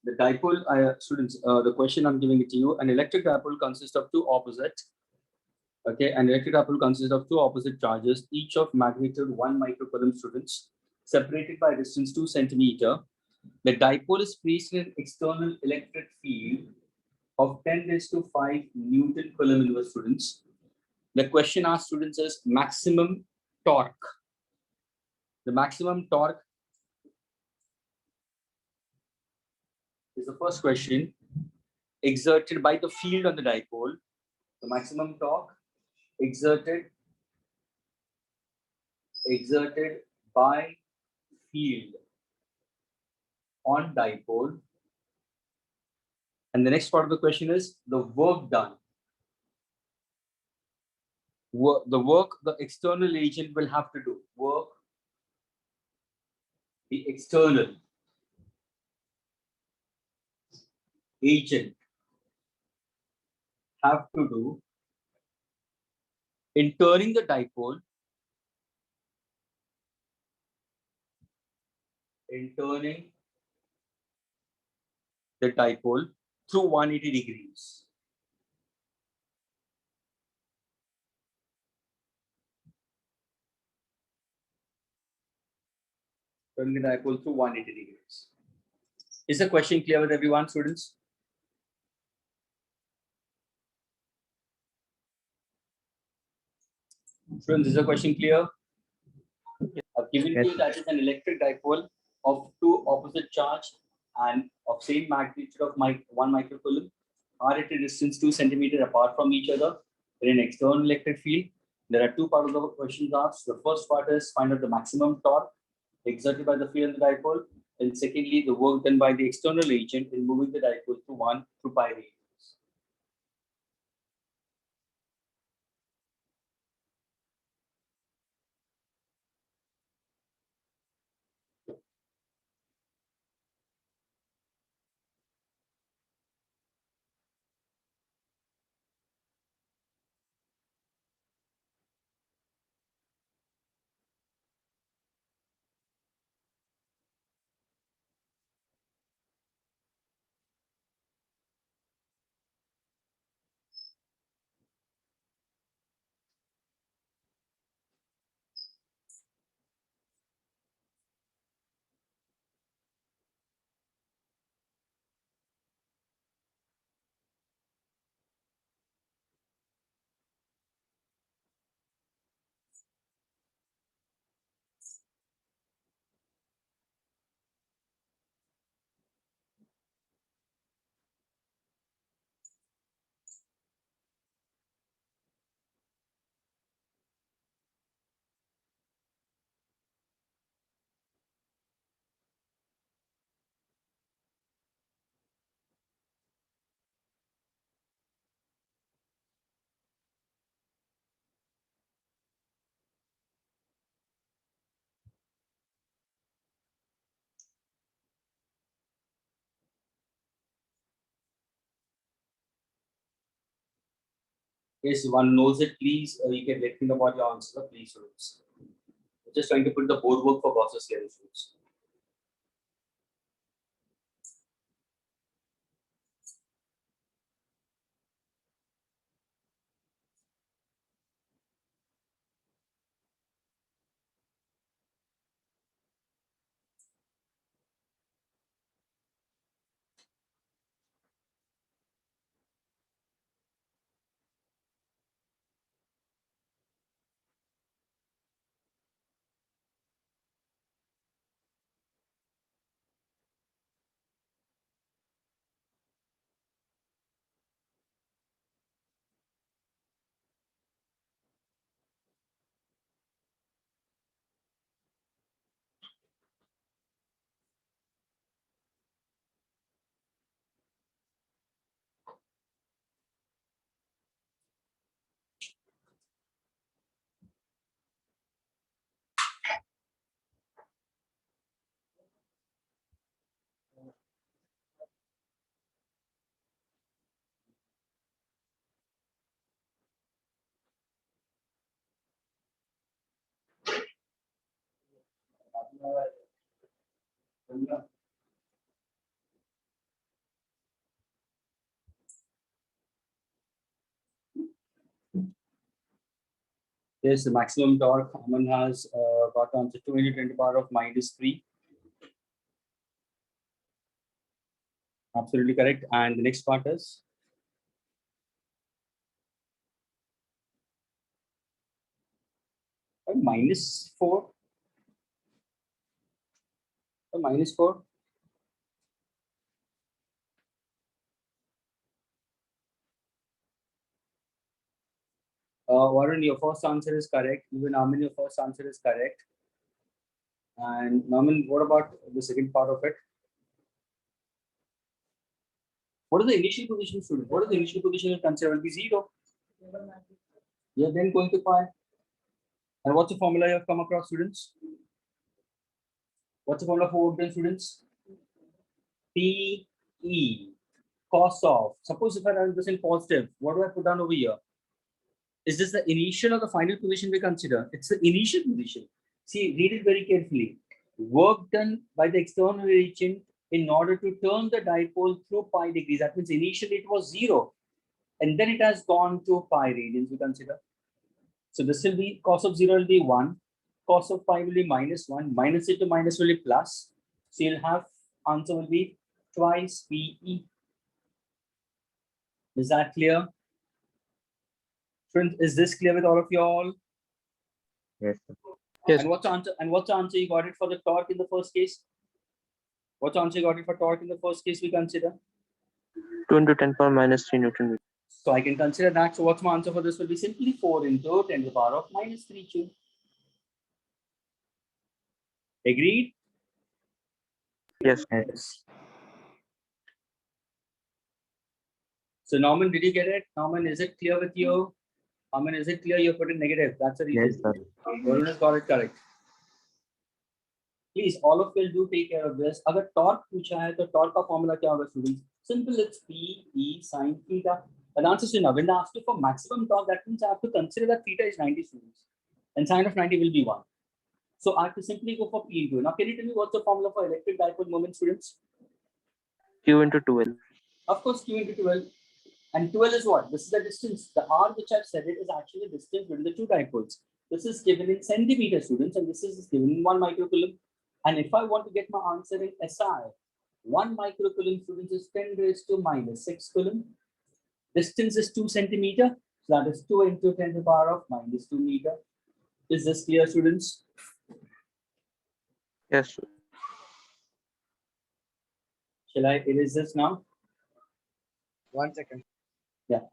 The dipole, students, the question I'm giving it to you, an electric dipole consists of two opposite. Okay, an electric dipole consists of two opposite charges, each of magnitude 1 microcoulomb, students, separated by distance 2 centimeter. The dipole is placed in an external electric field of 10 raised to 5 Newton coulomb inverse, students. The question asked students is maximum torque. The maximum torque is the first question, exerted by the field on the dipole. The maximum torque exerted by field on dipole. And the next part of the question is the work done. The work the external agent will have to do. Work the external agent have to do in turning the dipole, through 180 degrees. Turning the dipole through 180 degrees. Is the question clear with everyone, students? Students, is the question clear? I've given you that is an electric dipole of two opposite charge and of same magnitude of 1 microcoulomb are at a distance 2 centimeters apart from each other in an external electric field. There are two parts of the questions asked. The first part is find out the maximum torque exerted by the field of the dipole, and secondly, the work done by the external agent in moving the dipole through pi radius. Yes, one knows it, please. You can let me know about your answer, please, students. I'm just trying to put the board work for process here, students. Yes, the maximum torque. Aman has got answer 2 into 10 to the power of -3. Absolutely correct. And the next part is -4. -4. Warren, your first answer is correct. Even Amin, your first answer is correct. And Norman, what about the second part of it? What is the initial position, student? What is the initial position you consider will be 0? You're then going to pi. And what's the formula you have come across, students? What's the formula for work done, students? PE, cos of. Suppose if I run this in positive, what do I put down over here? Is this the initial or the final position we consider? It's the initial position. See, read it very carefully. Work done by the external agent in order to turn the dipole through pi degrees. That means initially it was 0. And then it has gone to pi radians, we consider. So this will be cos of 0 will be 1. Cos of pi will be -1. Minus it to minus will be plus. So you'll have answer will be twice PE. Is that clear? Friends, is this clear with all of you all? Yes, sir. Yes. And what's the answer? And what's the answer you got it for the torque in the first case? What's the answer you got it for torque in the first case we consider? 2 into 10 power minus 3 Newton. So I can consider that. So what's my answer for this will be simply 4 into 10 to the power of -3 Q. Agreed? Yes. Yes. So Norman, did you get it? Norman, is it clear with you? Norman, is it clear you put in negative? That's the reason. Yes, sir. Varun has got it correct. Please, all of you do take care of this. अगर torque पूछा है तो torque का formula क्या होगा students? Simple, it's P E sin theta. And answer is now when they ask you for maximum torque, that means I have to consider that theta is 90 students, and sine of 90 will be 1. So I have to simply go for P into. Now, can you tell me what's the formula for electric dipole moment, students? Q into 12. Of course, Q into 12. And 12 is what? This is the distance. The R which I've said it is actually the distance between the two dipoles. This is given in centimeters, students, and this is given in 1 microcoulomb. And if I want to get my answer in SI, 1 microcoulomb, students, is 10 raised to -6 coulomb. Distance is 2 centimeter. So that is 2 into 10 to the power of -2 meter. Is this clear, students? Yes. Shall I erase this now? 1 second. Yeah.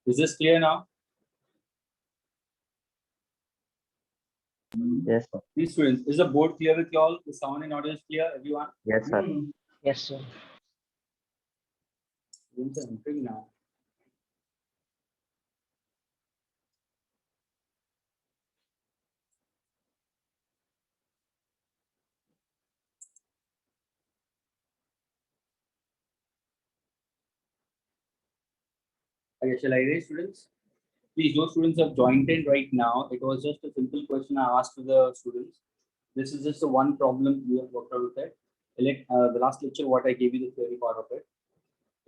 Is this clear now? Yes, sir. Please, students, is the board clear with you all? The sound and audio is clear, everyone? Yes, sir. Yes, sir. Students are entering now. Okay, shall I raise, students? Please, those students have joined in right now. It was just a simple question I asked to the students. This is just the one problem we have worked out with it. The last lecture, what I gave you the theory part of it.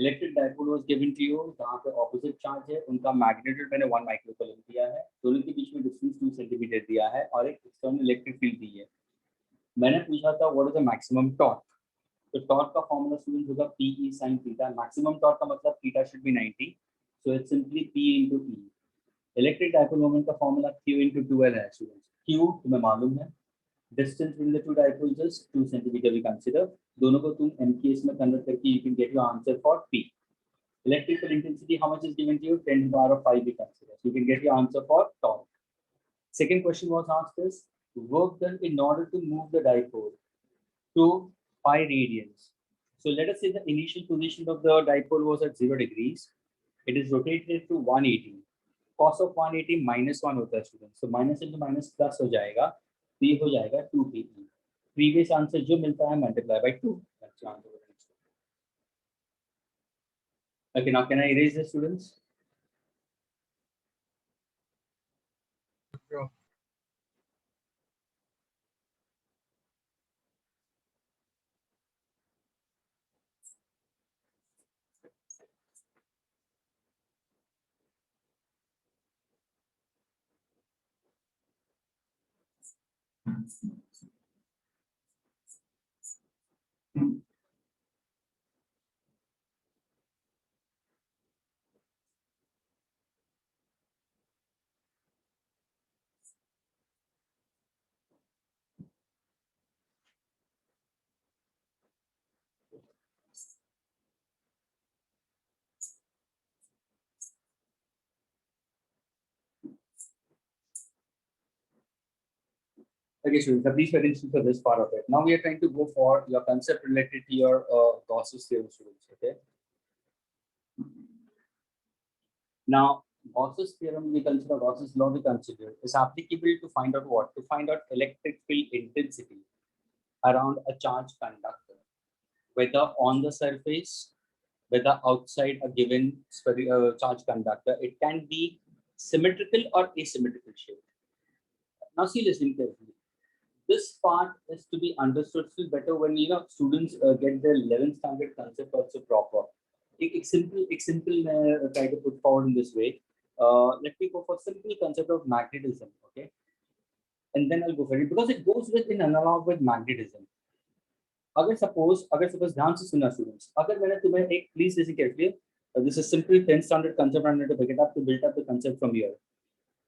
Electric dipole was given to you, जहाँ पे opposite charge है, उनका magnitude मैंने 1 microcoulomb दिया है, दोनों के बीच में डिस्टेंस 2 सेंटीमीटर दिया है और एक एक्सटर्नल इलेक्ट्रिक फील्ड दी है। मैंने पूछा था what is the maximum torque, तो टॉर्क का फॉर्मूला स्टूडेंट होगा PE sin theta. Maximum torque का मतलब theta should be 90, so it's simply P into E। Electric dipole moment का फॉर्मूला Q into 2L है स्टूडेंट्स। Q तुम्हें मालूम है, distance between the two dipoles is 2 centimetre we consider. दोनों को तुम MKS में कन्वर्ट करके you can get your answer for P। Electrical intensity, how much is given to you? 10 to the power of 5 we consider. So you can get your answer for torque. Second question was asked is work done in order to move the dipole to pi radians. So let us say the initial position of the dipole was at 0 degrees. It is rotated to 180. Cos of 180 minus 1 होता है students. So minus into minus plus हो जाएगा. तो ये हो जाएगा 2PE. Previous answer जो मिलता है multiply by 2. That's the answer. Okay, now can I erase the students? Bro. Okay, students, so please pay attention for this part of it. Now we are trying to go for your concept related to your Gauss's theorem, students. Okay. Now, Gauss's theorem we consider, Gauss's law we consider is applicable to find out what? To find out electric field intensity around a charged conductor, whether on the surface, whether outside a given charged conductor. It can be symmetrical or asymmetrical shape. Now, see, listen carefully. This part is to be understood still better when students get their 11th standard concept also proper. एक simple try to put forward in this way. Let me go for simple concept of magnetism, okay? And then I'll go for it because it goes with in analog with magnetism. अगर suppose ध्यान से सुनना students, अगर मैंने तुम्हें एक please listen carefully. This is simple 10th standard concept. I'm going to pick it up to build up the concept from here.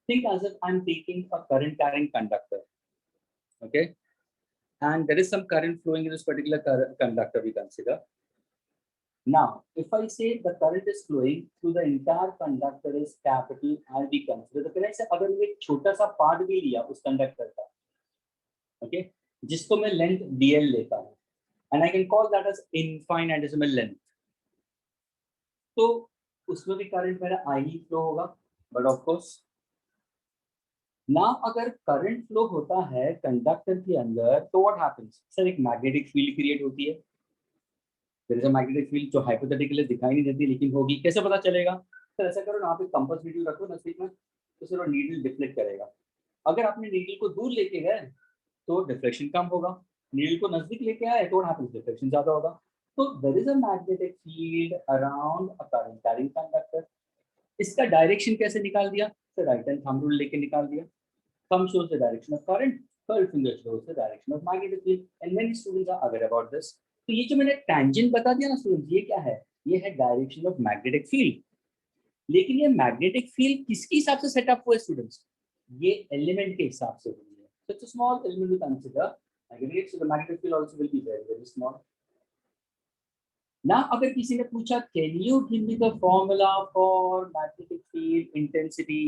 Think as if I'm taking a current carrying conductor. Okay, and there is some current flowing in this particular conductor we consider. Now, if I say the current is flowing through the entire conductor is capital R we consider, तो फिर ऐसे अगर मैं एक छोटा सा part भी लिया उस कंडक्टर का, okay, जिसको मैं लेंथ dl लेता हूँ, and I can call that as infinitesimal length, तो उसमें भी करंट मेरा I ही फ्लो होगा, but of course ना अगर करंट फ्लो होता है कंडक्टर के अंदर तो व्हाट हैपेंस सर, एक मैग्नेटिक फील्ड क्रिएट होती है। There is a magnetic field जो हाइपोथेटिकली दिखाई नहीं देती लेकिन होगी, कैसे पता चलेगा सर? ऐसा करो ना, आप एक कंपास नीडल रखो नजदीक में, तो सर वो नीडल डिफ्लेक्ट करेगा। अगर आपने नीडल को दूर लेके गए तो डिफ्लेक्शन कम होगा, नीडल को नजदीक लेके आए तो व्हाट हैपेंस, डिफ्लेक्शन ज्यादा होगा। तो there is a magnetic field around a current carrying conductor. इसका डायरेक्शन कैसे निकाल दिया sir? Right hand thumb rule लेके निकाल दिया। Thumb shows the direction of current, third finger shows the direction of magnetic field, and many students are aware about this. तो ये जो मैंने tangent बता दिया ना students, ये क्या है? ये है direction of magnetic field. लेकिन ये magnetic field किसके हिसाब से सेटअप हुआ है students? ये element के हिसाब से हुई है. So it's a small element we consider magnetic, so the magnetic field also will be very very small. Now अगर किसी ने पूछा can you give me the formula for magnetic field intensity?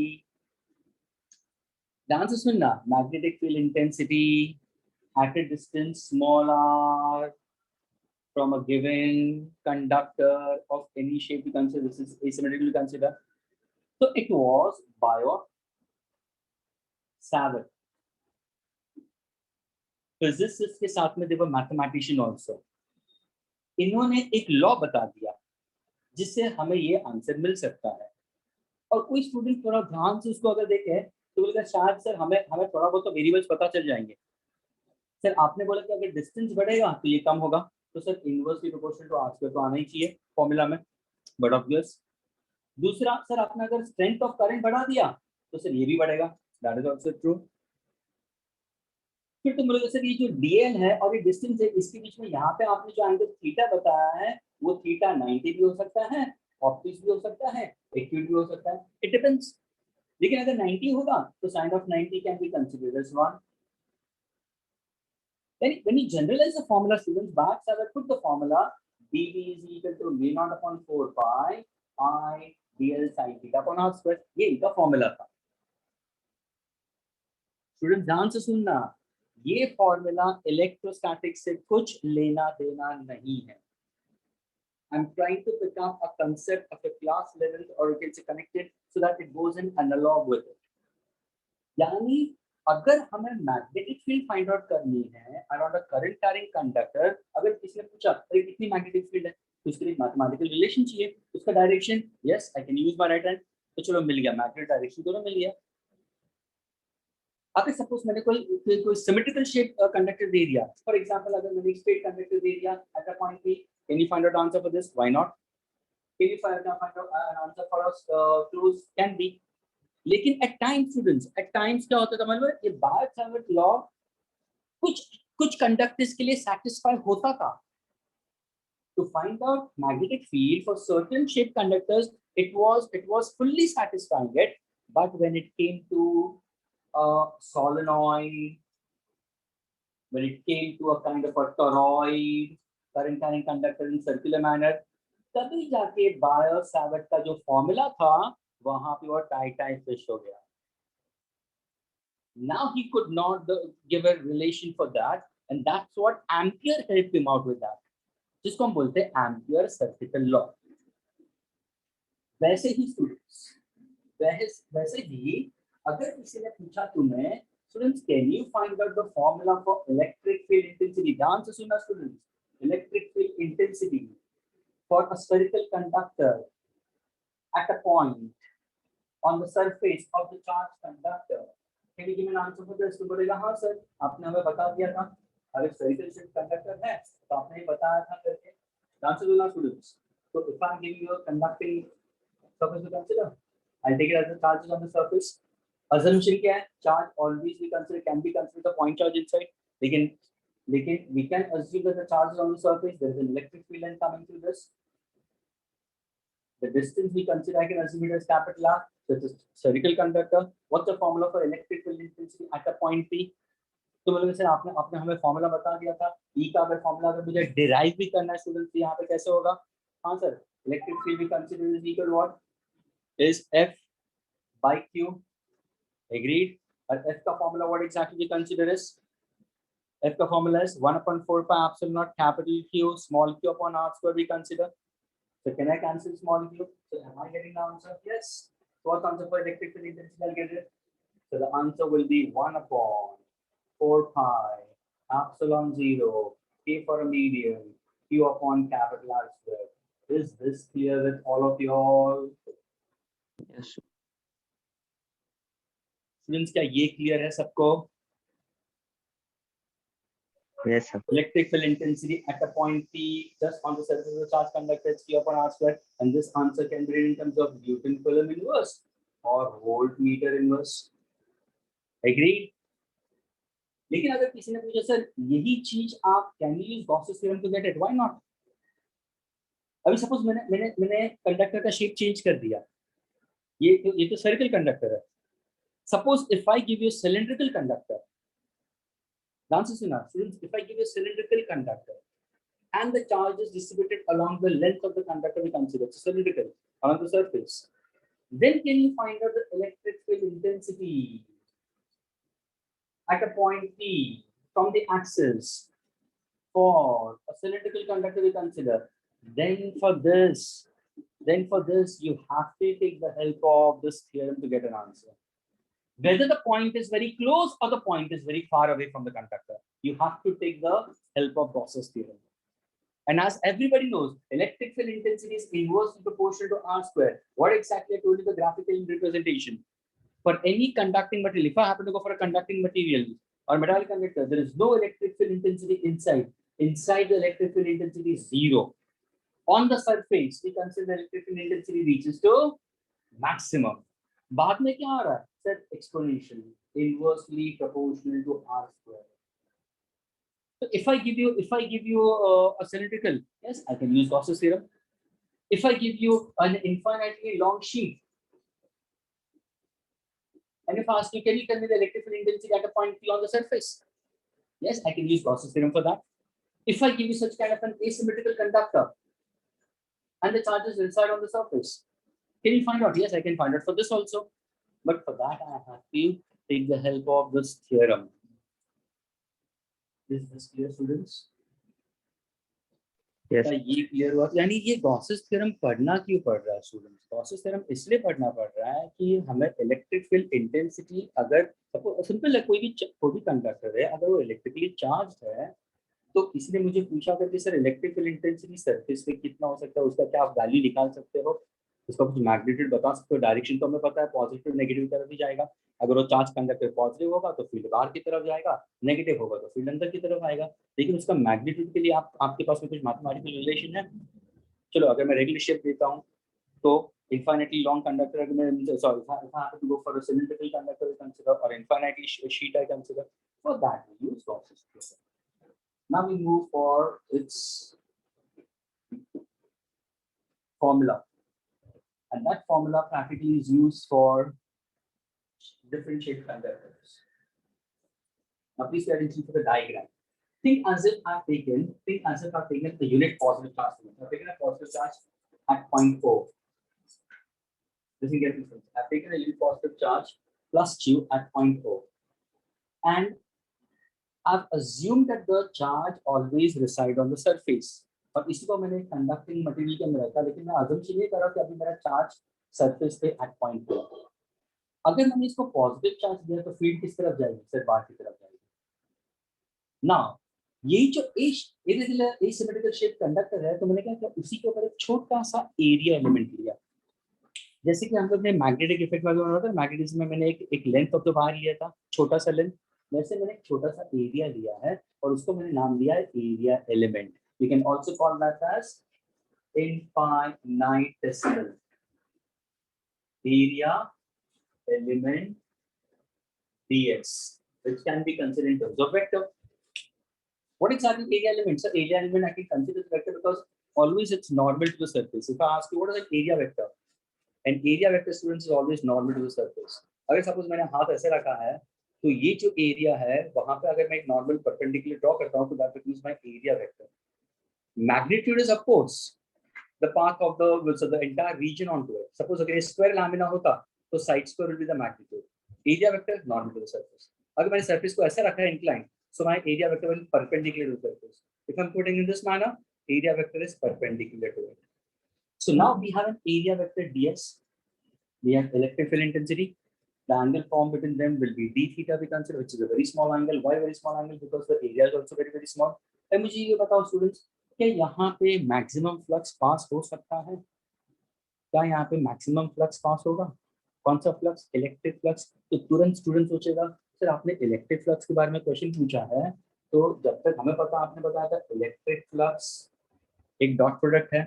The answer is no. Magnetic field intensity at a distance small r from a given conductor of any shape we consider, this is asymmetrical we consider. So it was Biot-Savart. Physicists के साथ में they were mathematician also. इन्होंने एक law बता दिया जिससे हमें ये आंसर मिल सकता है। और कोई स्टूडेंट थोड़ा ध्यान से उसको अगर देखे तो बोलेगा शायद सर हमें थोड़ा बहुत तो वेरिएबल्स पता चल जाएंगे। सर आपने बोला कि अगर डिस्टेंस बढ़ेगा तो ये कम होगा, तो sir inversely proportional to r square तो आना ही चाहिए फॉर्मूला में। But obvious. दूसरा सर, आपने अगर स्ट्रेंथ ऑफ करंट बढ़ा दिया तो सर ये भी बढ़ेगा, दैट इज ऑल्सो ट्रू। फिर तुम लोग सर ये जो डीएल है और ये डिस्टेंस है, इसके बीच में यहाँ पे आपने जो एंगल थीटा बताया है वो थीटा 90 भी हो सकता है, ऑप्टिक्स भी हो सकता है, एक्यूट भी हो सकता है, इट डिपेंड्स। लेकिन अगर 90 होगा तो sine of 90 can be considered as 1। When you generalize the formula, students, back I will put the formula dV is equal to V naught upon 4 pi I dl sin theta upon r square। ये इनका formula था। Student ध्यान से सुनना, ये formula electrostatic से कुछ लेना देना नहीं है। I'm trying to pick up a concept of a class level or you can say connected so that it goes in analog with it। यानी अगर हमें मैग्नेटिक फील्ड फाइंड आउट करनी है around a current carrying conductor, अगर किसी ने पूछा अरे कितनी मैग्नेटिक फील्ड है तो उसके लिए मैथमेटिकल रिलेशन चाहिए, उसका direction, yes I can use my right hand, तो चलो मिल गया, मैग्नेटिक डायरेक्शन दोनों मिल गया। अगर सपोज मैंने कोई सिमेट्रिकल शेप कंडक्टर दे दिया, फॉर एग्जांपल अगर मैंने एक स्ट्रेट कंडक्टर दे दिया at a point P, can you find out answer for this? Why not? Can you find out an answer for us close? Can be। लेकिन at times students, at times क्या होता था मतलब ये बायट-सावर्ट law कुछ conductors के लिए satisfy होता था। To find out magnetic field for certain shaped conductors, it was fully satisfying it, but when it came to a solenoid, when it came to a kind of a toroid current carrying conductor in circular manner, तभी जाके बायट-सावर्ट का जो formula था वहां पे वो tie fish हो गया। Now he could not give a relation for that, and that's what Ampere helped him out with that, जिसको हम बोलते हैं एम्पियर सर्किटल लॉ। वैसे ही स्टूडेंट्स, वैसे ही अगर किसी ने पूछा तुम्हें students can you find out the formula for electric field intensity, ध्यान से सुनना students, electric field intensity for a spherical conductor at a point on the surface of the charged conductor, can you give me an answer for this? तो बोलेगा हाँ sir, आपने हमें बता दिया था, अगर स्फेरिकल कंडक्टर है तो आपने ही बताया था करके। ध्यान से सुनना स्टूडेंट्स, तो if I'm giving you a conducting surface to consider, I'll take it as the charges on the surface। assumption क्या है? charge always we consider can be considered the point charge inside, लेकिन we can assume that the charge is on the surface, there is an electric field line coming through this। The distance we consider, I can assume it as capital R, so it's a spherical conductor। What's the formula for electric field intensity at a point P? तो बोलोगे sir आपने हमें formula बता दिया था, E का अगर formula अगर मुझे डिराइव भी करना है स्टूडेंट तो यहाँ पे कैसे होगा? हाँ sir, electric field we consider is equal what is F by Q, agreed। और F का formula what exactly we consider is, F का formula is 1/4 pi epsilon naught capital Q small q upon r square we consider। So can I cancel small q? So am I getting the answer? Yes। So what answer for electric field intensity I'll get it? So the answer will be 1/4 pi epsilon 0 k for a medium q upon capital R square। Is this clear with all of you all? Yes, sir. Students, क्या ये clear है सबको? Yes, sir. Electric field intensity at a point P just on the surface of the charged conductor is q upon r square, and this answer can be written in terms of Newton Coulomb inverse or voltmeter inverse। Agreed? लेकिन अगर किसी ने पूछा sir यही चीज आप can you use Gauss's theorem to get it, why not? अभी suppose मैंने कंडक्टर का शेप चेंज कर दिया, ये तो स्फेरिकल कंडक्टर है। Suppose if I give you cylindrical conductor, ध्यान से सुना students, if I give you cylindrical conductor and the charge is distributed along the length of the conductor we consider, so cylindrical along the surface, then can you find out the electric field intensity at a point P from the axis for a cylindrical conductor we consider? Then for this you have to take the help of this theorem to get an answer. Whether the point is very close or the point is very far away from the conductor, you have to take the help of Gauss's theorem. And as everybody knows, electric field intensity is inversely proportional to r square. What exactly I told you the graphical representation. For any conducting material, if I happen to go for a conducting material or metallic conductor, there is no electric field intensity inside. Inside the electric field intensity is 0. On the surface, we consider electric field intensity reaches to maximum. बाद में क्या आ रहा है? Sir, exponentially, inversely proportional to r square. So if I give you a cylindrical, yes, I can use Gauss's theorem. If I give you an infinitely long sheet, and if I ask you, can you tell me the electric field intensity at a point P on the surface? Yes, I can use Gauss's theorem for that. If I give you such kind of an asymmetrical conductor, and the charges reside on the surface, can you find out? Yes, I can find out for this also. But for that, I have to take the help of this theorem. Is this clear, students? Yes. ये clear हुआ? यानी ये Gauss's theorem पढ़ना क्यों पड़ रहा है students? Gauss's theorem इसलिए पढ़ना पड़ रहा है कि हमें इलेक्ट्रिक फील्ड इंटेंसिटी, अगर सिंपल है, कोई भी कंडक्टर है, अगर वो इलेक्ट्रिकली चार्ज है, तो इसने मुझे पूछा करके sir electric field intensity surface पे कितना हो सकता है, उसका क्या आप वैल्यू निकाल सकते हो, उसका कुछ मैग्नीट्यूड बता सकते हो, डायरेक्शन तो हमें पता है, पॉजिटिव नेगेटिव तरफ ही जाएगा। अगर वो चार्ज कंडक्टर पॉजिटिव होगा तो फील्ड बाहर की तरफ जाएगा, नेगेटिव होगा तो फील्ड अंदर की तरफ आएगा। लेकिन उसका मैग्नीट्यूड के लिए आपके पास में कुछ मैथमेटिकल रिलेशन है? चलो अगर मैं रेगुलर शेप देता हूँ तो infinitely long conductor, if I have to go for a cylindrical conductor I consider, or infinitely sheet I consider, for that we use Gauss's theorem. Now we move for its formula, and that formula practically is used for different shaped conductors. Now please pay attention to the diagram. Think as if I've taken a unit positive charge. I've taken a positive charge at point O. Doesn't get difference. I've taken a unit positive charge plus Q at point O, and I've assumed that the charge always reside on the surface. और इसी को मैंने conducting material के अंदर रखा, लेकिन मैं assumption ये कर रहा हूँ कि अभी मेरा चार्ज सरफेस पे एट पॉइंट पे। अगर मैंने इसको पॉजिटिव चार्ज दिया तो फील्ड किस तरफ जाएगी? सर बाहर की तरफ जाएगी। नाउ ये जो इरेगुलर एसिमेट्रिकल शेप कंडक्टर है, तो मैंने क्या किया, उसी के ऊपर एक छोटा सा एरिया एलिमेंट लिया। जैसे कि हम लोग ने मैग्नेटिक इफेक्ट वाला बनाया था, मैग्नेटिज्म में मैंने एक लेंथ ऑफ द वायर लिया था, छोटा सा लेंथ, वैसे मैंने एक छोटा सा एरिया लिया है और उसको मैंने नाम दिया है area element. You can also call that as infinitesimal area element ds, which can be considered in terms of vector. What exactly area element? So area element I can consider as vector because always it's normal to the surface. If I ask you what is an area vector, an area vector, students, is always normal to the surface. अगर suppose मैंने हाथ ऐसे रखा है तो ये जो area है वहां पे अगर मैं एक नॉर्मल परपेंडिकुलर ड्रॉ करता हूं तो that becomes my area vector. Magnitude is of course the part of the entire region onto it. Suppose अगर ये स्क्वायर लैमिना होता तो side square will be the magnitude. Area vector normal to the surface. अगर मैंने surface को ऐसे रखा है incline, so my area vector will be perpendicular to the surface. If I'm putting in this manner, area vector is perpendicular to it. So now we have an area vector ds. We have electric field intensity. The angle formed between them will be d theta we consider, which is a very small angle. Why very small angle? Because the area is also very small. अब मुझे ये बताओ students, क्या यहाँ पे maximum flux pass हो सकता है? क्या यहाँ पे मैक्सिमम फ्लक्स पास होगा? कौन सा फ्लक्स? Electric flux. तो तुरंत स्टूडेंट सोचेगा सर आपने इलेक्ट्रिक फ्लक्स के बारे में क्वेश्चन पूछा है, तो जब तक हमें पता, आपने बताया था इलेक्ट्रिक फ्लक्स एक डॉट प्रोडक्ट है,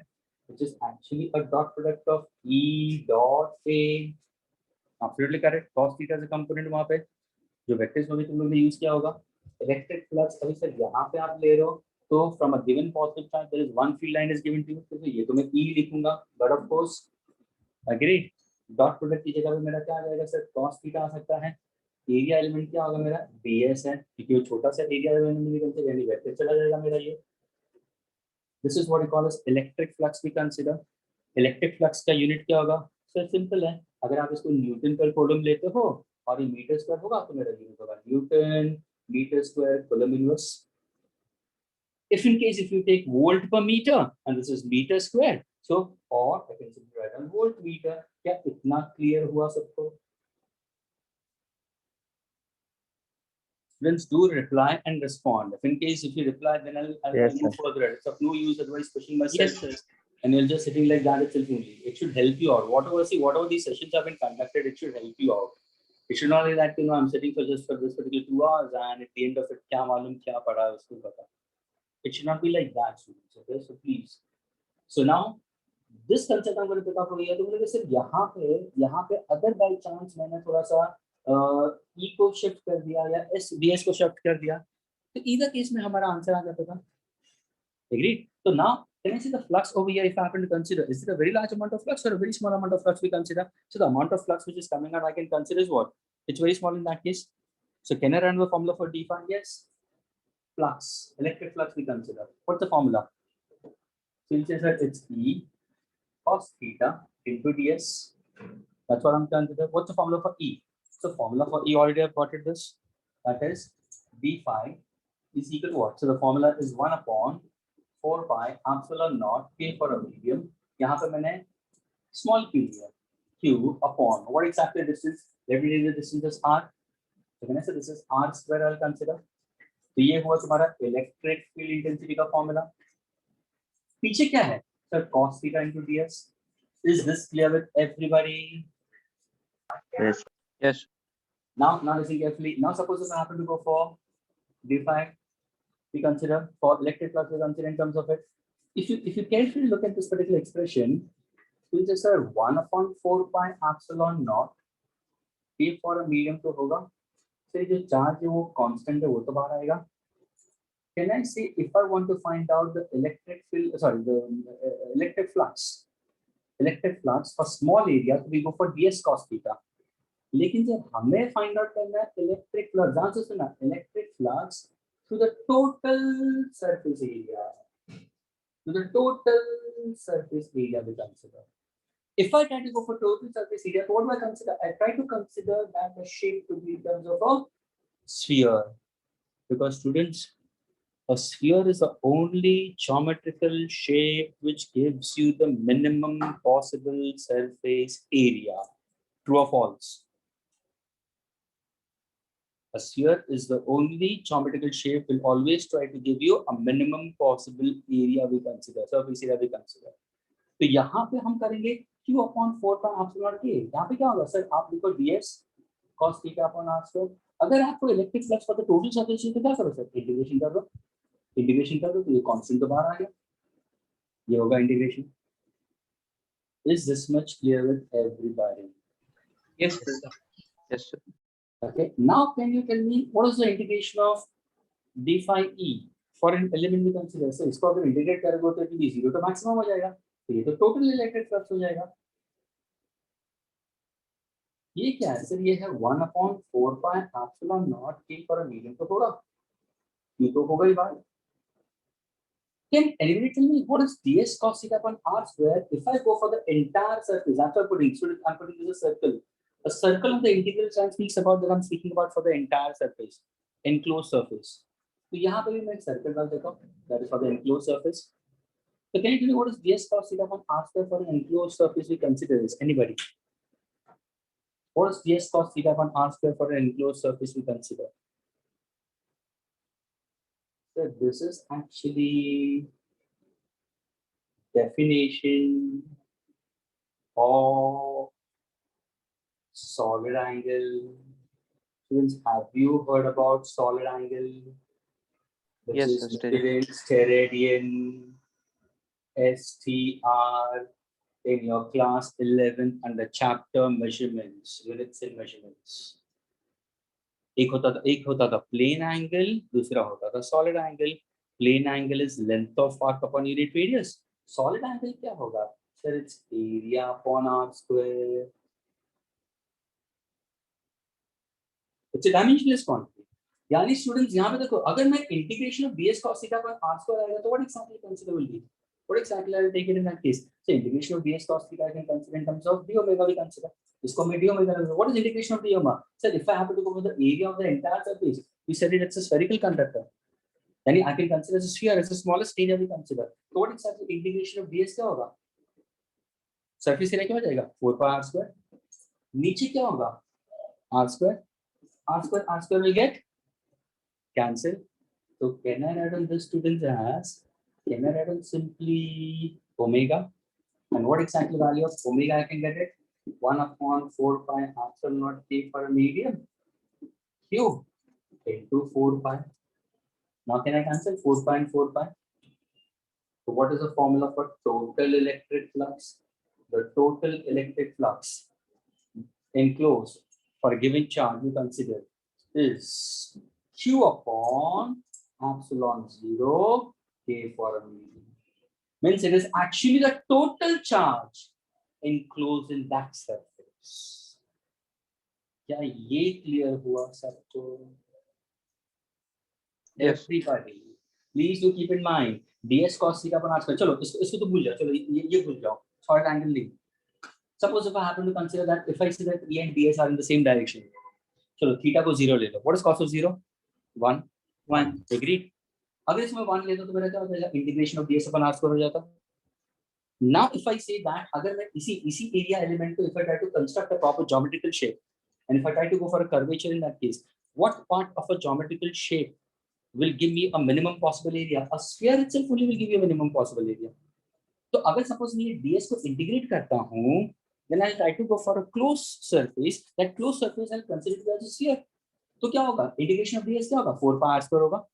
which is actually a dot product of E dot A. Absolutely correct. cos theta is a component वहां पे जो वेक्टर्स में भी तुम लोग ने यूज किया होगा. इलेक्ट्रिक फ्लक्स अभी सर यहाँ पे आप ले रहे हो तो from a given positive charge there is one field line is given to you, तो ये तो मैं E लिखूंगा, but of course agree dot product की जगह पे मेरा क्या आ जाएगा सर? cos थीटा आ सकता है. एरिया एलिमेंट क्या होगा मेरा? ds है, क्योंकि वो छोटा सा एरिया एलिमेंट निकल के यानी वेक्टर चला जाएगा मेरा ये. This is what we call as electric flux we consider. Electric flux का यूनिट क्या होगा सर? सिंपल है, अगर आप इसको न्यूटन पर कूलम लेते हो और ये मीटर स्क्वायर होगा तो मेरा यूनिट होगा newton metre square coulomb inverse. If in case if you take volt per meter and this is meter square, so or I can simply write down voltmeter. क्या इतना क्लियर हुआ सबको? Students, do reply and respond. If in case if you reply, then I'll Yes, move sir. further. It's of no use otherwise pushing myself. Yes, sir. And you're just sitting like that itself only. It should help you out. Whatever these sessions have been conducted, it should help you out. It should not be that I'm sitting for this particular 2 hours and at the end of it, kya malum kya pada usko pata. It should not be like that, students. Okay, so please. So now this concept I'm going to pick up over here. तो मुझे सिर्फ यहाँ पे अगर by chance मैंने थोड़ा सा E को shift कर दिया या DS को shift कर दिया, तो either case में हमारा आंसर आ जाता था. Agreed? So now can I see the flux over here if I happen to consider? Is it a very large amount of flux or a very small amount of flux we consider? So the amount of flux which is coming out I can consider is what? It's very small in that case. So can I run the formula for d phi? Yes. Flux, electric flux we consider. What's the formula? So you say that it's E cos theta into ds. That's what I'm considering. What's the formula for E? So formula for E already I've got it this. That is d phi is equal to what? So the formula is 1 upon 4 pi epsilon naught K for a medium. यहाँ पे मैंने small q लिया. Q upon what exactly this is? Let me read the distance as r. So when I say this is r square I'll consider. तो ये हुआ तुम्हारा electric field intensity का formula. पीछे क्या है sir? cos theta into ds. Is this clear with everybody? Yes. Yes. Now listen carefully. Now suppose if I happen to go for d phi, we consider for electric flux we consider in terms of it. If you carefully look at this particular expression, you just say 1 upon 4 pi epsilon naught K for a medium तो होगा. So जो charge है वो constant है वो तो बाहर आएगा. Can I say if I want to find out the electric field, sorry, the electric flux for small area, so we go for ds cos theta. लेकिन जब हमें find out करना है electric flux, ध्यान से सुनना, electric flux to the total surface area, we consider. If I try to go for total surface area, what do I consider? I try to consider that the shape to be in terms of a sphere, because students, a sphere is the only geometrical shape which gives you the minimum possible surface area. True or false? A sphere is the only geometrical shape will always try to give you a minimum possible area we consider, surface area we consider. तो यहाँ पे हम करेंगे q upon 4 pi epsilon k. यहाँ पे क्या होगा sir? आप लिखो ds cos theta upon r square. अगर आपको इलेक्ट्रिक फ्लक्स पर टोटल सरफेस तो क्या करो सर? इंटीग्रेशन कर दो. इंटीग्रेशन कर दो तो ये कांस्टेंट तो बाहर आ गया. ये होगा integration. Is this much clear with everybody? Yes, sir. Yes, sir. Okay. Now can you tell me what is the integration of d phi e for an element we consider? So इसको अगर integrate करोगे तो ये 0 to maximum हो जाएगा. तो ये तो टोटल इलेक्ट्रिक फ्लक्स हो जाएगा. ये क्या है सर? ये है 1 upon 4 pi epsilon naught k for a medium तो होगा. ये तो होगा ही बात. Can anybody tell me what is ds cos theta upon r square if I go for the entire surface? That's what I'm putting. So I'm putting this a circle. A circle of the integral sign speaks about that I'm speaking about for the entire surface, enclosed surface. तो यहाँ पे भी मैं एक circle डाल देता हूँ. That is for the enclosed surface. So can you tell me what is ds cos theta upon r square for an enclosed surface we consider this? Anybody? What is ds cos theta upon r square for an enclosed surface we consider? So this is actually definition of solid angle. Students, have you heard about solid angle? Which Yes, is sir, steradian, STR in your class 11 under chapter measurements, units in measurements. एक होता था plane angle, दूसरा होता था solid angle. Plane angle is length of arc upon unit radius. Solid angle क्या होगा? Sir, it's area upon r square. It's a dimensionless quantity. यानी students यहाँ पे देखो, अगर मैं integration of ds cos theta upon r square आएगा तो what exactly consider will be? What exactly I will take it in that case? So integration of ds cos theta I can consider in terms of d omega we consider. इसको मैं d omega. What is integration of d omega? Sir, if I happen to go for the area of the entire surface, we said it's a spherical conductor. Then I can consider as a sphere as the smallest area we consider. So what exactly integration of ds क्या होगा? Surface area क्या हो जाएगा? 4 pi r square. नीचे क्या होगा? R square. R square will get cancel. So can I write on this students as? Can I write on simply omega? And what exactly value of omega I can get it? 1 upon 4 pi epsilon naught k for a medium. Q into 4 pi. Now can I cancel 4 pi and 4 pi? So what is the formula for total electric flux? The total electric flux enclosed for a given charge we consider is Q upon epsilon 0 K for a medium. Means it is actually the total charge enclosed in that surface. क्या ये clear हुआ सबको? Yes. Everybody, please do keep in mind ds cos theta पर आजकल चलो इसको तो भूल जाओ, चलो ये भूल जाओ, third angle नहीं. Suppose if I happen to consider that if I say that E and ds are in the same direction, चलो theta को 0 ले लो. What is cos of 0? 1. 1. Agreed. अगर इसमें 1 ले तो मेरा क्या हो जाएगा? Integration of ds अपन आजकल हो जाता. Now if I say that अगर मैं इसी area element को if I try to construct a proper geometrical shape and if I try to go for a curvature in that case, what part of a geometrical shape will give me a minimum possible area? A sphere itself only will give you a minimum possible area. तो अगर suppose मैं ये ds को integrate करता हूँ, then I'll try to go for a closed surface. That closed surface I'll consider it as a sphere. तो क्या होगा? Integration of ds क्या होगा? 4 pi r square होगा.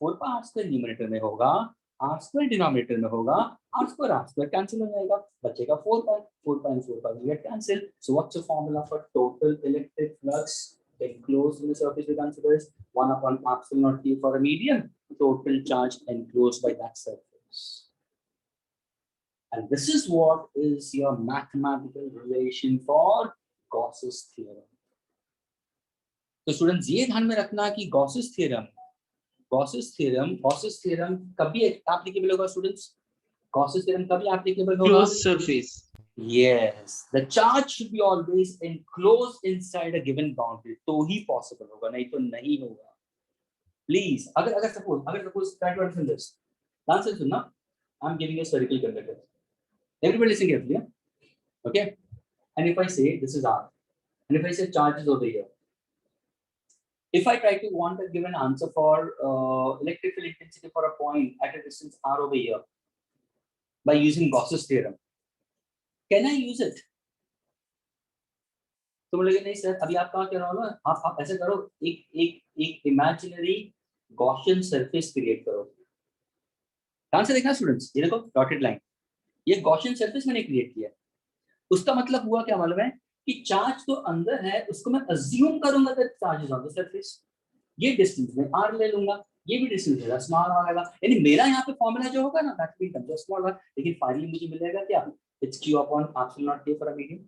4 pi r square न्यूमरेटर में होगा, r square डिनोमिनेटर में होगा, r square कैंसिल हो जाएगा, बचेगा 4 pi. 4 pi and 4 pi will get cancelled. So what's the formula for total electric flux enclosed in the surface we consider is 1 upon epsilon naught K for a medium, total charge enclosed by that surface. And this is what is your mathematical relation for Gauss's theorem. तो students ये ध्यान में रखना कि Gauss's theorem कभी applicable होगा students? Gauss's theorem कभी applicable होगा? Closed surface. Yes, the charge should be always enclosed inside a given boundary. तो ही possible होगा, नहीं तो नहीं होगा. Please, अगर suppose try to understand this. Answer सुनना. I'm giving a spherical conductor. Everybody listen carefully. Okay, and if I say this is R, and if I say charge is over here, if I try to want a given answer for electrical intensity for a point at a distance R over here by using Gauss's theorem, can I use it? तुम लोग नहीं sir, अभी आप कहाँ कह रहे हो ना, आप ऐसे करो, एक इमेजिनरी गॉसियन सरफेस क्रिएट करो. ध्यान से देखना स्टूडेंट्स, ये देखो डॉटेड लाइन, ये गॉसियन सरफेस मैंने क्रिएट किया. उसका मतलब हुआ क्या मालूम है कि चार्ज तो अंदर है, उसको मैं अज्यूम करूंगा that charge is on the surface. ये डिस्टेंस में r ले लूंगा, ये भी डिस्टेंस मेरा स्मॉल r आएगा, यानी मेरा यहाँ पे फॉर्मूला जो होगा ना that will come just small r, लेकिन फाइनली मुझे मिलेगा क्या? It's q upon epsilon naught k for a medium.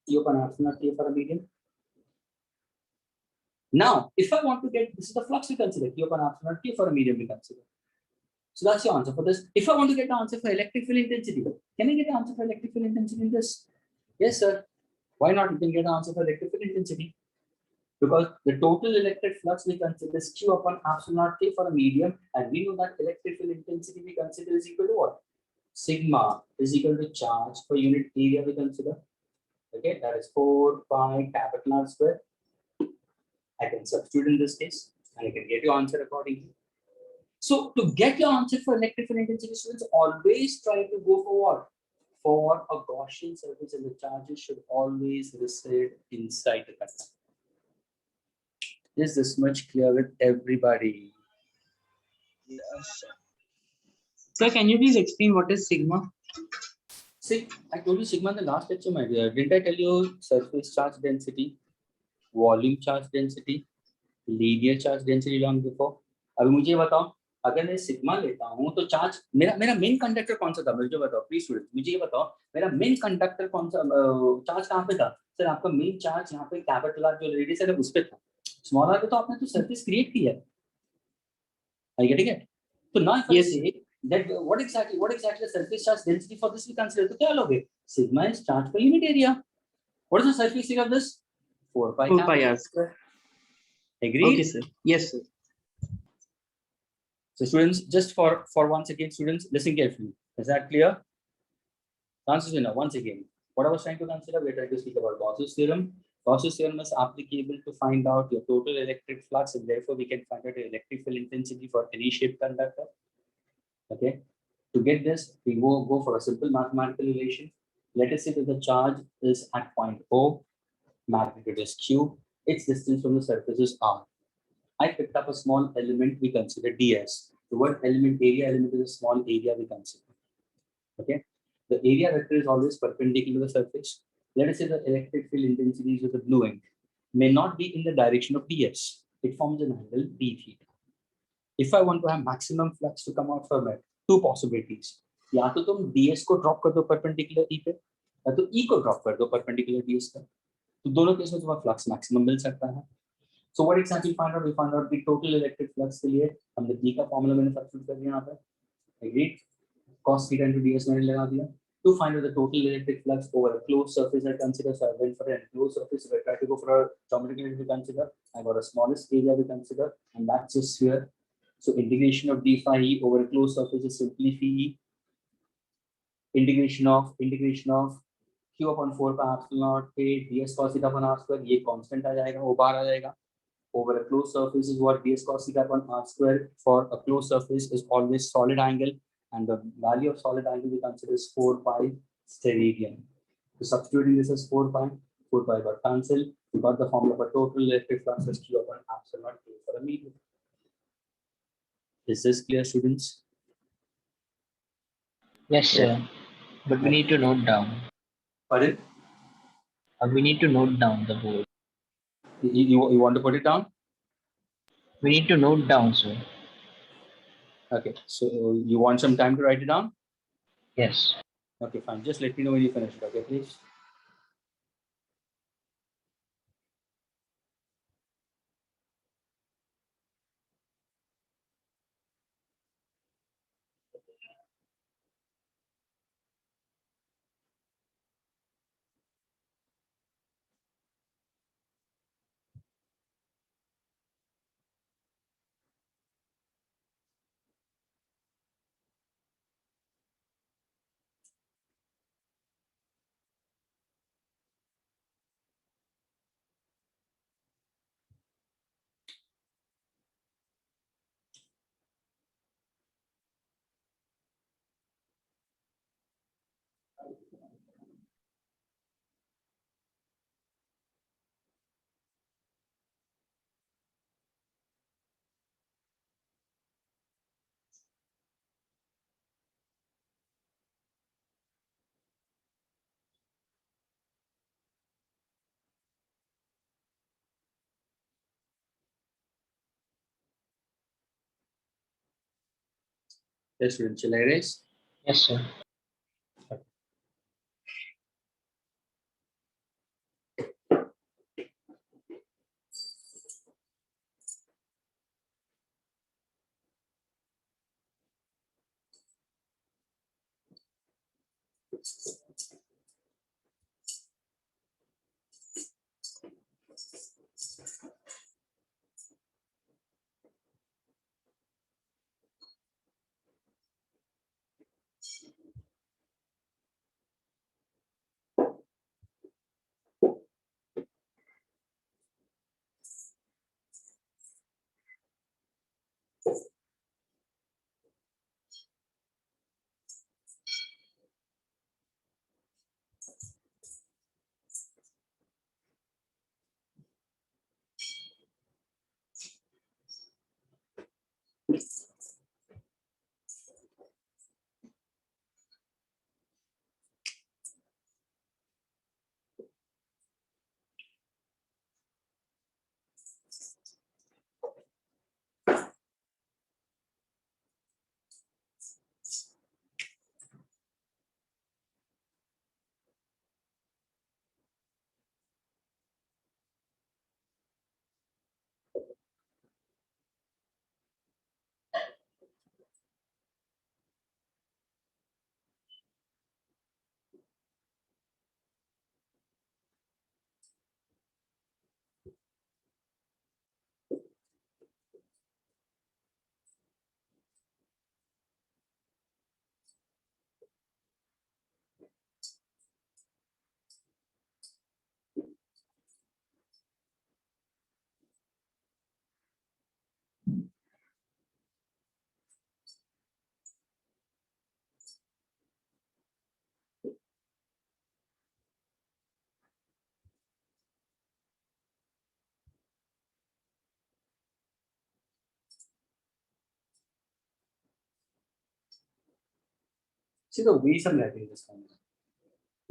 q upon epsilon naught k for a medium. Now if I want to get, this is the flux we consider, q upon epsilon naught k for a medium we consider. So that's your answer for this. If I want to get the answer for electric field intensity, can I get the answer for electric field intensity in this? Yes, sir. Why not? You can get the answer for electric field intensity. Because the total electric flux we consider is Q upon epsilon naught K for a medium, and we know that electric field intensity we consider is equal to what? Sigma is equal to charge per unit area we consider. Okay, that is 4 pi capital R square. I can substitute in this case, and I can get your answer accordingly. So to get your answer for electric field intensity, students always try to go for what? For a Gaussian surface, and the charges should always reside inside the conductor. Is this much clear with everybody? Yes. Sir, can you please explain what is sigma? See, I told you sigma in the last lecture, my dear. Didn't I tell you surface charge density, volume charge density, linear charge density long before? अभी मुझे बताओ, अगर मैं sigma लेता हूँ तो charge मेरा main conductor कौन सा था? मुझे बताओ प्लीज स्टूडेंट, मुझे ये बताओ मेरा मेन कंडक्टर कौन सा, चार्ज कहाँ पे था? सर आपका मेन चार्ज यहाँ पे कैपिटल आर जो रेडियस है उस पे था. स्मॉल आर पे तो आपने तो सरफेस क्रिएट किया है. I get it? तो नाउ इफ आई से that what exactly the surface charge density for this we consider, तो क्या लोगे? Sigma is charge per unit area. What is the surface area of this? 4 pi r square. Agreed? Okay, sir. Yes, sir. So students, just for once again, students, listen carefully. Is that clear? Answers now. Once again, what I was trying to consider, we're trying to speak about Gauss's theorem. Gauss's theorem is applicable to find out your total electric flux, and therefore we can find out the electric field intensity for any shaped conductor. Okay. To get this, we go for a simple mathematical relation. Let us say that the charge is at point O, magnitude is Q, its distance from the surface is R. I picked up a small element we consider ds. The word element, area element is a small area we consider. Okay. The area vector is always perpendicular to the surface. Let us say the electric field intensity is with the blue ink may not be in the direction of ds. It forms an angle d theta. If I want to have maximum flux to come out from it, two possibilities. या तो तुम ds को drop कर दो perpendicular e पे, या तो e को ड्रॉप कर दो परपेंडिकुलर ds पे. तो दोनों केस में तुम्हारा फ्लक्स मैक्सिमम मिल सकता है. So what exactly find out? We find out the total electric flux के लिए हमने e का फॉर्मूला मैंने सब्स्टिट्यूट कर दिया यहाँ पे. Agreed? Cos theta into ds मैंने लगा दिया. To find out the total electric flux over a closed surface, I consider. So I went for a closed surface. If I try to go for a geometrical to consider, I got a smallest area to consider, and that's a sphere. So integration of d phi e over a closed surface is simply phi e. Integration of q upon 4 pi epsilon naught a ds cos theta upon r square. ये constant आ जाएगा, वो बाहर आ जाएगा. Over a closed surface is what ds cos theta upon r square for a closed surface is always solid angle, and the value of solid angle we consider is 4 pi steradian. So substituting this as 4 pi got cancelled. We got the formula for total electric flux as q upon epsilon naught a for a medium. Is this clear, students? Yes, sir. But we need to note down. Pardon? We need to note down the board. You want to put it down? We need to note down, sir. Okay, so you want some time to write it down? Yes. Okay, fine. Just let me know when you finish it, okay, please? Yes, students, shall I erase? Yes, sir. See the ways I'm writing this kind of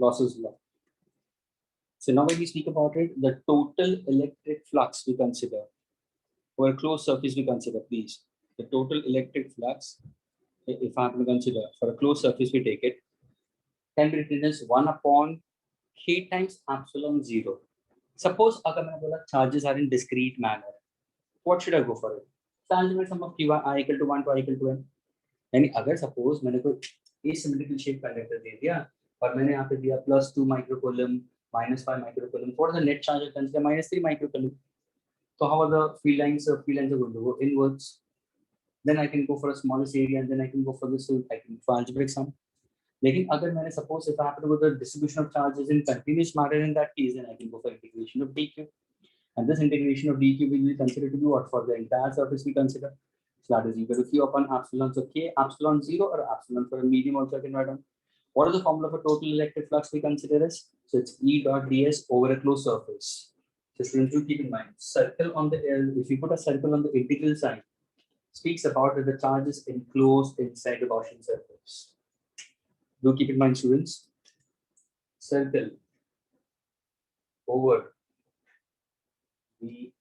Gauss's law. So now when we speak about it, the total electric flux we consider, or a closed surface we consider, please. The total electric flux, if I have to consider for a closed surface, we take it, can be written as 1 upon k times epsilon 0. Suppose अगर मैंने बोला charges are in discrete manner, what should I go for it? Tangible sum of q I equal to 1 to I equal to n. यानी अगर suppose मैंने कोई asymmetrical shape conductor दे दिया और मैंने यहाँ पे दिया +2 microcoulomb, -5 microcoulomb, what is the net charge? Consider -3 microcoulomb. So how are the field lines? Field lines are going to go inwards. Then I can go for a smallest area, and then I can go for this. I can for algebraic sum. लेकिन अगर मैंने suppose if I happen to go the distribution of charges in continuous manner in that case, then I can go for integration of dq. And this integration of dq will be considered to be what for the entire surface we consider. So that is equal to q upon epsilon. So k epsilon 0 or epsilon for a medium also I can write down. What is the formula for total electric flux we consider as? So it's E dot ds over a closed surface. Just to keep in mind, circle on the if you put a circle on the integral sign, speaks about that the charge is enclosed inside the Gaussian surface. Do keep in mind, students. Circle over the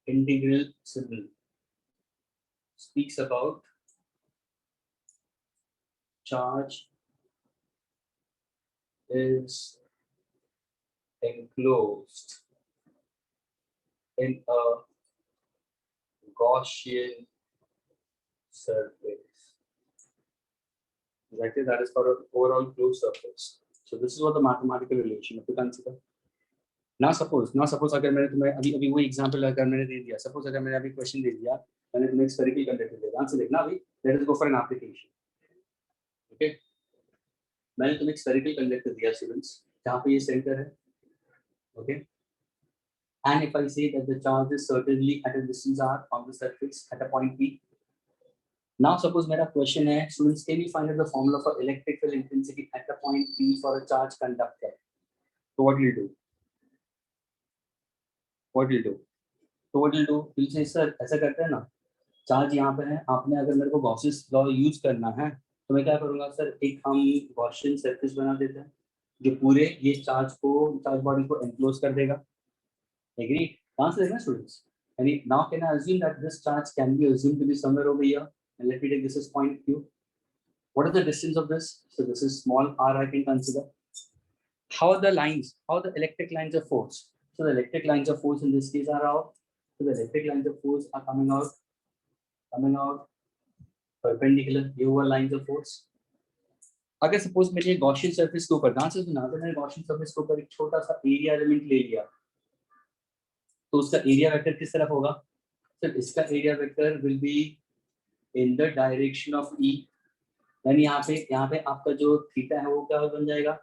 integral symbol speaks about charge is enclosed in a Gaussian surface. Exactly, that is for an overall closed surface. So this is what the mathematical relation to consider. Now suppose अगर मैंने तुम्हें अभी वो example अगर मैंने दे दिया, suppose अगर मैंने अभी क्वेश्चन दे दिया, मैंने तुम्हें स्फेरिकल कंडक्टर दिया, आंसर देखना अभी, let us go for an application. Okay, मैंने तुम्हें स्फेरिकल कंडक्टर दिया स्टूडेंट्स, जहाँ पे ये सेंटर है. Okay, and if I say that the charge is certainly at a distance r on the surface at a point p. Now suppose मेरा question है, students can you find out the formula for electric field intensity at the point p for a charge conductor? So what will you do? What will you do? So what will you do? You'll say sir ऐसा करते हैं ना, charge यहाँ पे है, आपने अगर मेरे को गॉसियस लॉ यूज करना है तो मैं क्या करूँगा सर, एक हम गॉसियन सरफेस बना देते हैं जो पूरे ये चार्ज बॉडी को एनक्लोज कर देगा. एग्री? कहाँ से देखना स्टूडेंट्स? यानी now can I assume that this charge can be assumed to be somewhere over here, and let me take this as point q. What is the distance of this? So this is small r I can consider. How are the lines? How the electric lines of force? So the electric lines of force in this case are out. So the electric lines of force are coming out perpendicular. ये हुआ lines of force. अगर suppose मैंने Gaussian surface के ऊपर dance बना तो मैंने Gaussian surface के ऊपर एक छोटा सा एरिया एलिमेंट ले लिया, तो उसका एरिया वेक्टर किस तरफ होगा? तो इसका area vector will be in the direction of E. यानी यहाँ पे आपका जो थीटा है वो क्या बन जाएगा?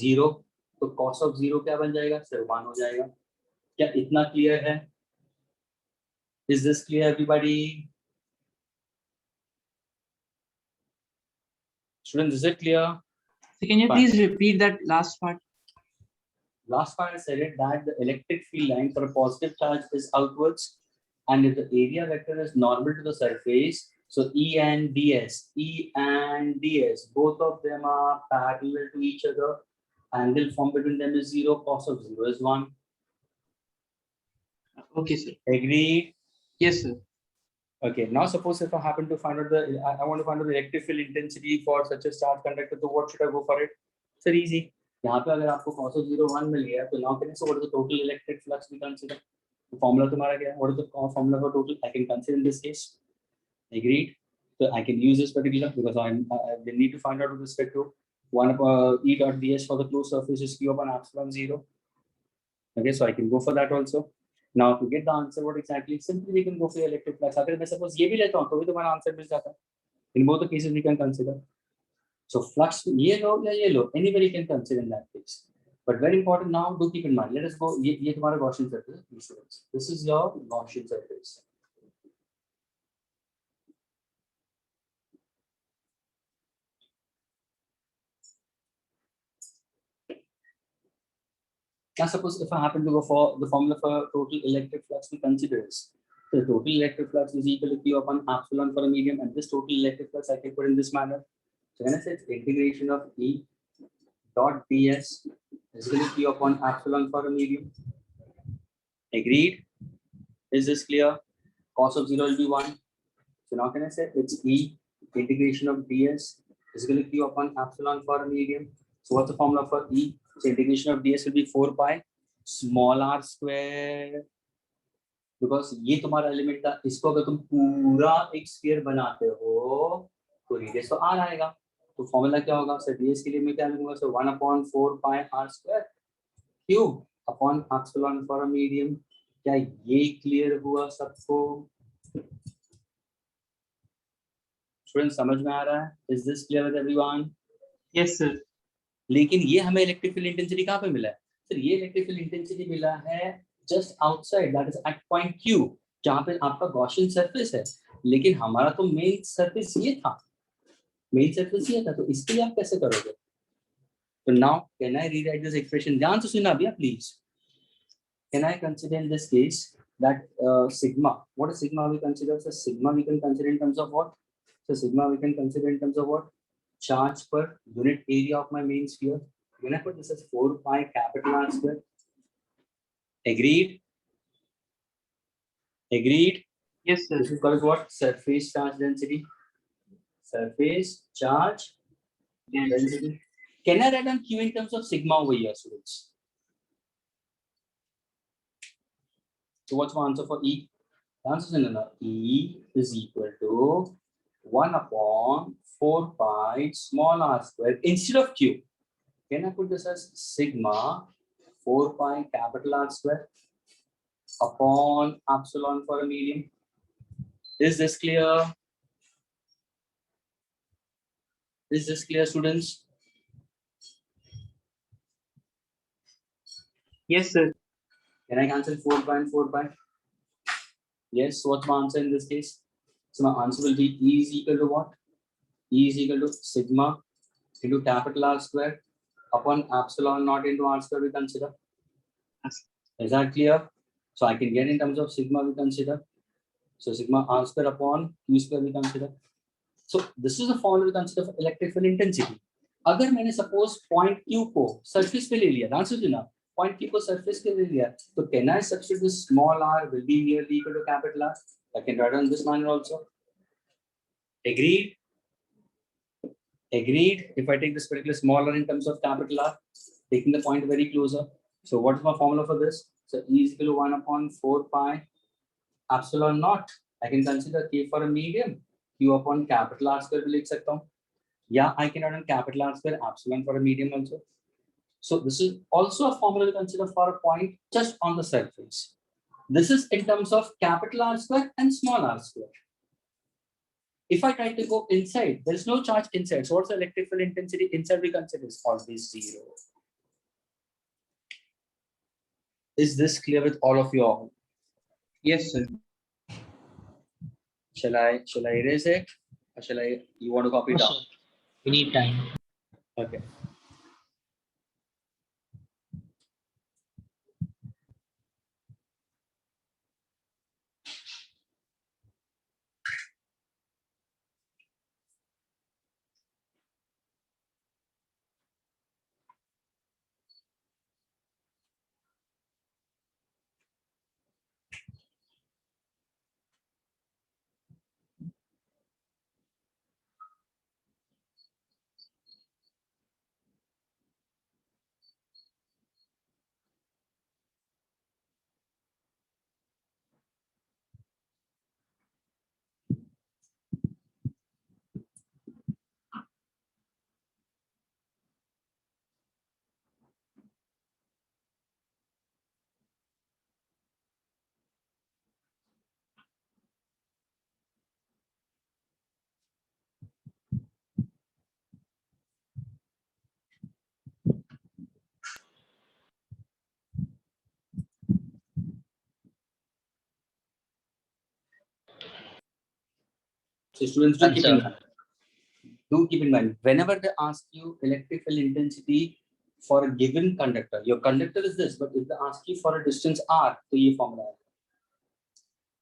0. तो cos ऑफ 0 क्या बन जाएगा? सर 1 हो जाएगा. क्या इतना क्लियर है? Is this clear everybody? Students, is it clear? So can you please repeat that last part? Last part I said it that the electric field line for a positive charge is outwards, and if the area vector is normal to the surface, so E and ds, both of them are parallel to each other. Angle formed between them is 0. Cos of 0 is 1. Okay, sir. Agreed? Yes, sir. Okay. Now suppose if I happen to find out I want to find out the electric field intensity for such a charge conductor, so what should I go for it? Sir, easy. यहाँ पे अगर आपको cos of 0 1 मिल गया तो now can I say what is the total electric flux we consider? The formula तुम्हारा क्या है? What is the formula for total? I can consider in this case. Agreed? So I can use this particular because I need to find out with respect to 1 upon E dot ds for the closed surface is q upon epsilon 0. Okay, so I can go for that also. Now to get the answer, what exactly? Simply we can go for the electric flux. अगर मैं suppose ये भी लेता हूँ तो भी तुम्हारा answer मिल जाता है. In both the cases we can consider. So flux ये लो या ये लो, anybody can consider in that case. But very important now, do keep in mind. Let us go. ये तुम्हारा Gaussian surface है. This is your Gaussian surface. Now suppose if I happen to go for the formula for total electric flux we consider is, so the total electric flux is equal to q upon epsilon for a medium, and this total electric flux I can put in this manner. So when I say integration of E dot ds is equal to Q upon epsilon for a medium. Agreed? Is this clear? Cos of 0 will be 1. So now can I say it's E integration of ds is equal to Q upon epsilon for a medium. So what's the formula for E? So integration of ds will be 4 pi small r square. Because ये तुम्हारा element था, इसको अगर तुम पूरा एक sphere बनाते हो तो रेडियस तो r आएगा. तो फॉर्मूला क्या होगा सर? ds के लिए मैं क्या लिखूंगा sir? 1/4 pi r square q upon epsilon for a medium. क्या ये क्लियर हुआ सबको? स्टूडेंट समझ में आ रहा है? Is this clear with everyone? Yes, sir. लेकिन ये हमें इलेक्ट्रिक फील्ड इंटेंसिटी कहाँ पे मिला है सर? ये इलेक्ट्रिक फील्ड इंटेंसिटी मिला है just outside, that is at point Q, जहाँ पे आपका गॉसियन सरफेस है. लेकिन हमारा तो मेन सरफेस ये था, मेन सरफेस ये था, तो इसके लिए आप कैसे करोगे? तो now can I rewrite this expression? ध्यान से सुनना भैया please. Can I consider in this case that sigma, what is sigma we consider? So sigma we can consider in terms of what? So sigma we can consider in terms of what? Charge per unit area of my main sphere. When I put this as 4 pi capital R square. Agreed? Agreed? Yes, sir. This is called what? Surface charge density. Surface charge density. Can I write down Q in terms of sigma over here, students? So what's my answer for E? The answer is no. E is equal to 1/4 pi small r square instead of Q. Can I put this as sigma 4 pi capital R square upon epsilon for a medium? Is this clear? Is this clear, students? Yes, sir. Can I cancel 4 pi and 4 pi? Yes. So what's my answer in this case? So my answer will be E is equal to what? E is equal to sigma into capital R square upon epsilon naught into R square we consider. Yes. Is that clear? So I can get in terms of sigma we consider. So sigma R square upon Q square we consider. So this is the formula we consider for electric field intensity. अगर मैंने suppose point Q को surface पे ले लिया, ध्यान से सुना, point Q को surface पे ले लिया, तो can I substitute this small r will be nearly equal to capital R? I can write on this manner also. Agreed? Agreed? If I take this particular small r in terms of capital R, taking the point very closer. So what is my formula for this? So E is equal to 1/4 pi epsilon naught. I can consider K for a medium. Q upon capital R square भी लिख सकता हूँ. Yeah, I can write on capital R square epsilon for a medium also. So this is also a formula to consider for a point just on the surface. This is in terms of capital R square and small r square. If I try to go inside, there is no charge inside. So what's the electric field intensity inside we consider is always 0. Is this clear with all of you all? Yes, sir. Shall I erase it? Or shall I, you want to copy it No, down? sir. We need time. Okay. So students, do keep in mind. Do keep in mind, whenever they ask you electric field intensity for a given conductor, your conductor is this, but if they ask you for a distance r, तो ये formula है.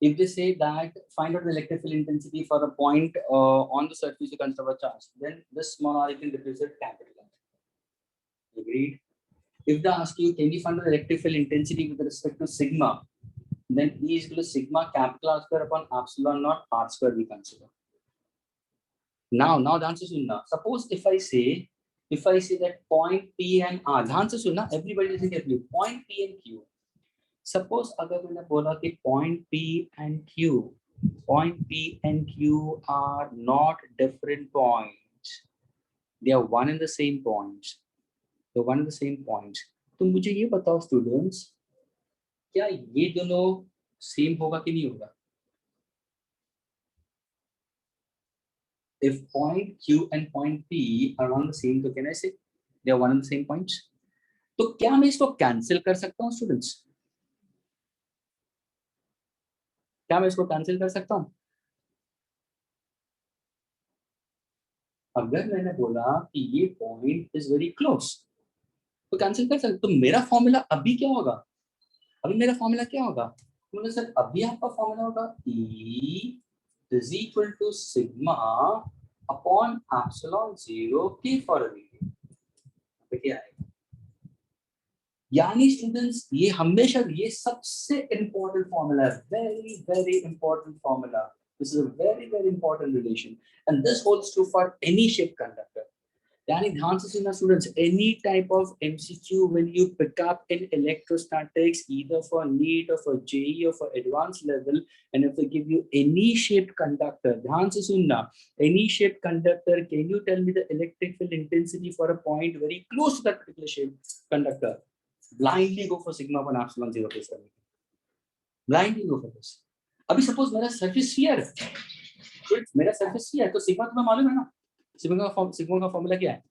if they say that find out the electric field intensity for a point on the surface you consider a charge, then this small r you can represent capital R. Agreed? If they ask you, can you find the electric field intensity with respect to sigma, then E is equal to sigma capital R square upon epsilon naught R square we consider. Now the answer is now. Suppose if I say that point P and R, the answer is now. Everybody listen carefully. Point P and Q. Suppose अगर मैंने बोला कि point P and Q are not different points. They are one and the same points. They're one and the same points. तो मुझे ये बताओ students, क्या ये दोनों same होगा कि नहीं होगा? If point Q and point P are one the same, तो can I say they are one and the same points? तो क्या मैं इसको cancel कर सकता हूँ students? क्या मैं इसको cancel कर सकता हूँ? अगर मैंने बोला कि ये point is very close, तो cancel कर सकते. तो मेरा formula अभी क्या होगा? अभी मेरा formula क्या होगा? तो सर अभी आपका formula होगा E is equal to sigma upon epsilon 0 K for a radian. क्या आएगा? यानी स्टूडेंट्स ये हमेशा ये सबसे इंपॉर्टेंट फॉर्मूला है, very important formula. This is a very important relation, and this holds true for any shaped conductor. यानी ध्यान से सुनना students, any type of MCQ when you pick up in electrostatics, either for NEET or for JEE or for advanced level, and if they give you any shaped conductor, ध्यान से सुनना, any shaped conductor, can you tell me the electric field intensity for a point very close to that particular shaped conductor? Blindly go for sigma upon epsilon 0 case करने. Blindly go for this. अभी suppose मेरा surface sphere है, मेरा surface sphere है, तो sigma तुम्हें मालूम है ना? sigma का formula क्या है?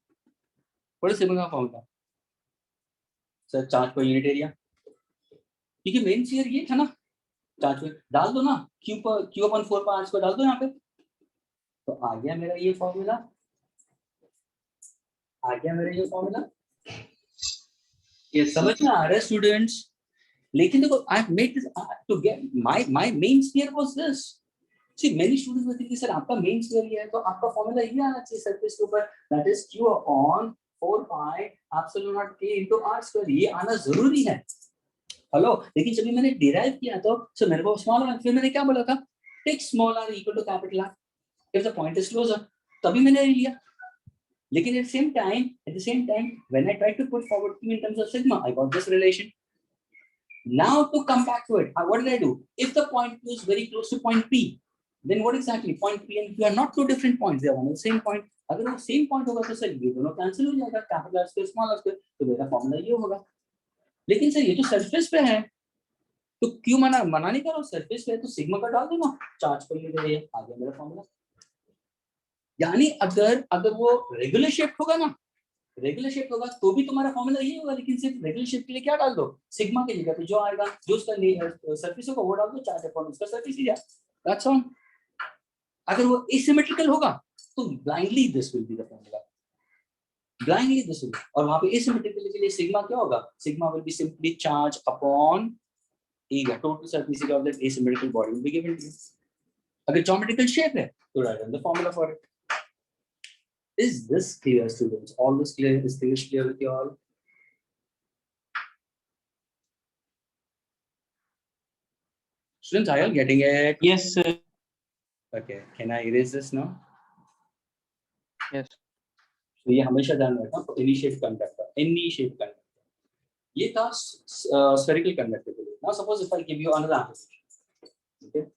What is sigma का formula? Sir charge per unit area, क्योंकि मेन sphere ये था ना, चार्ज पे डाल दो ना, q upon 4 pi r square डाल दो यहाँ पे, तो आ गया मेरा ये formula, आ गया मेरा ये formula. ये समझ में आ रहा है स्टूडेंट्स? लेकिन देखो, I have made this to get my main sphere was this. See, many students will think कि सर आपका main sphere ये है, तो आपका formula ये आना चाहिए surface के ऊपर, that is q upon 4 pi epsilon naught k into r square. ये आना जरूरी है. हेलो, लेकिन जब मैंने derive किया तो सर मेरे को small r, फिर मैंने क्या बोला था? Take small r equal to capital R if the point is closer. तभी मैंने लिया. लेकिन at the same time, when I tried to put forward q in terms of sigma, I got this relation. Now to come back to it, what did I do? If the point Q is very close to point P, then what exactly? Point P and Q are not two different points. They are one and the same point. अगर वो same point होगा तो sir ये दोनों cancel हो जाएगा, capital R square small r square, तो मेरा formula ये होगा. लेकिन सर ये तो surface पे है, तो Q मना नहीं करो, surface पे है तो sigma का डाल दो ना, charge पर ये दे, आ गया मेरा formula. यानी अगर वो regular shape होगा ना, रेगुलर शेप होगा तो भी तुम्हारा फॉर्मूला ये होगा, लेकिन सिर्फ रेगुलर शेप के लिए क्या डाल दो? सिग्मा की जगह पे जो आएगा, जो उसका सरफेस होगा वो डाल दो, चार्ज अपॉन उसका सरफेस एरिया. That's all. अगर वो एसिमेट्रिकल होगा तो blindly this will be the formula, blindly this will. और वहां पे एसिमेट्रिकल के लिए सिग्मा क्या होगा? Sigma will be simply charge upon area, total surface area of that asymmetrical body will be given to you. अगर ज्योमेट्रिकल शेप है तो write on the formula for it. Is this clear, students? All this clear? Is this clear with you all? Students, are you all getting it? Yes, sir. Okay. Can I erase this now? Yes. So ये हमेशा ध्यान रखना. Any shaped conductor. ये था spherical conductor के लिए. Now suppose if I give you another application. Okay.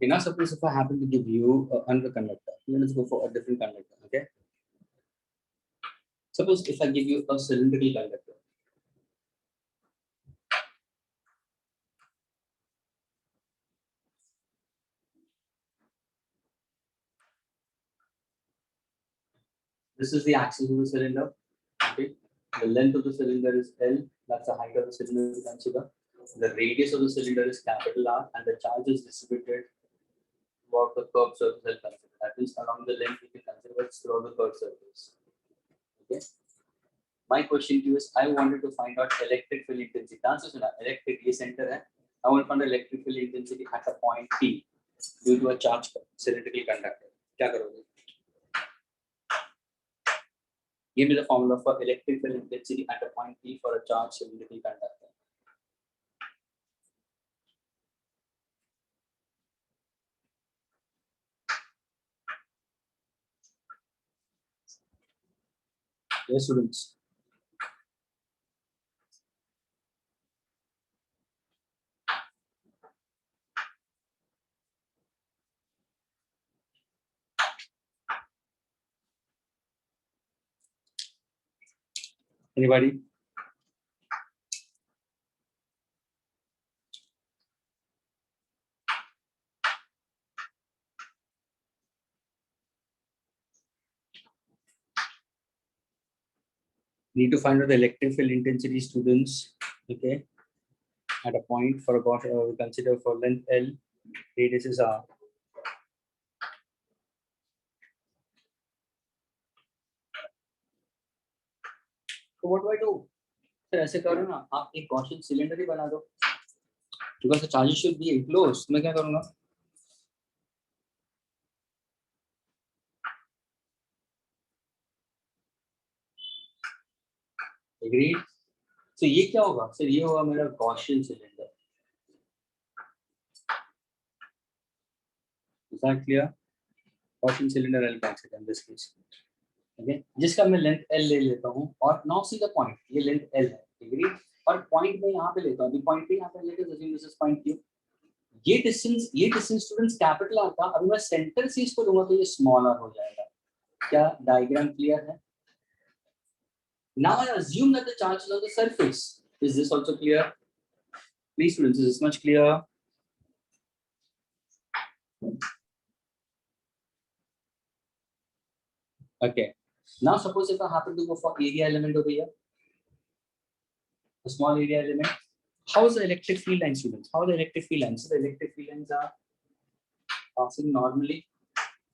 Okay, now suppose if I happen to give you another conductor, let's go for a different conductor. Okay, Suppose if I give you a cylindrical conductor. This is the axis of the cylinder. Okay. The length of the cylinder is L. That's the height of the cylinder we consider. The radius of the cylinder is capital R, and the charge is distributed throughout the curved surface L consider. That is, along the length we can consider it throughout the curved surface. Okay. My question to you is, I wanted to find out electric field intensity. Answer is electric ये center है. I want to find electric field intensity at a point P due to a charged cylindrical conductor. क्या करोगे? Give me the formula for electric field intensity at a point P for a charged cylindrical conductor. Yes, students. Anybody? Need to find out the electric field intensity, students. Okay. At a point for a Gauss, we consider for length L, radius is R. So what do I do? Sir, ऐसे करो ना, आप एक Gaussian cylinder ही बना दो. Because the charges should be enclosed. मैं क्या करूँगा? Agreed. So ये क्या होगा? Sir, ये होगा मेरा Gaussian cylinder. Is that clear? Gaussian cylinder I'll consider in this case. Okay. जिसका मैं length L ले लेता हूँ और now see the point. ये length L है. Agreed. और point में यहाँ पे लेता हूँ. अभी point पे यहाँ पे लेके assume this is point Q. ये distance students capital R था. अभी मैं center से इसको लूँगा तो ये smaller हो जाएगा. क्या diagram clear है? Now I assume that the charge is on the surface. Is this also clear? Please, students, is this much clear? Okay. Now suppose if I happen to go for area element over here, a small area element. How is the electric field line, students? How are the electric field lines? So the electric field lines are passing normally.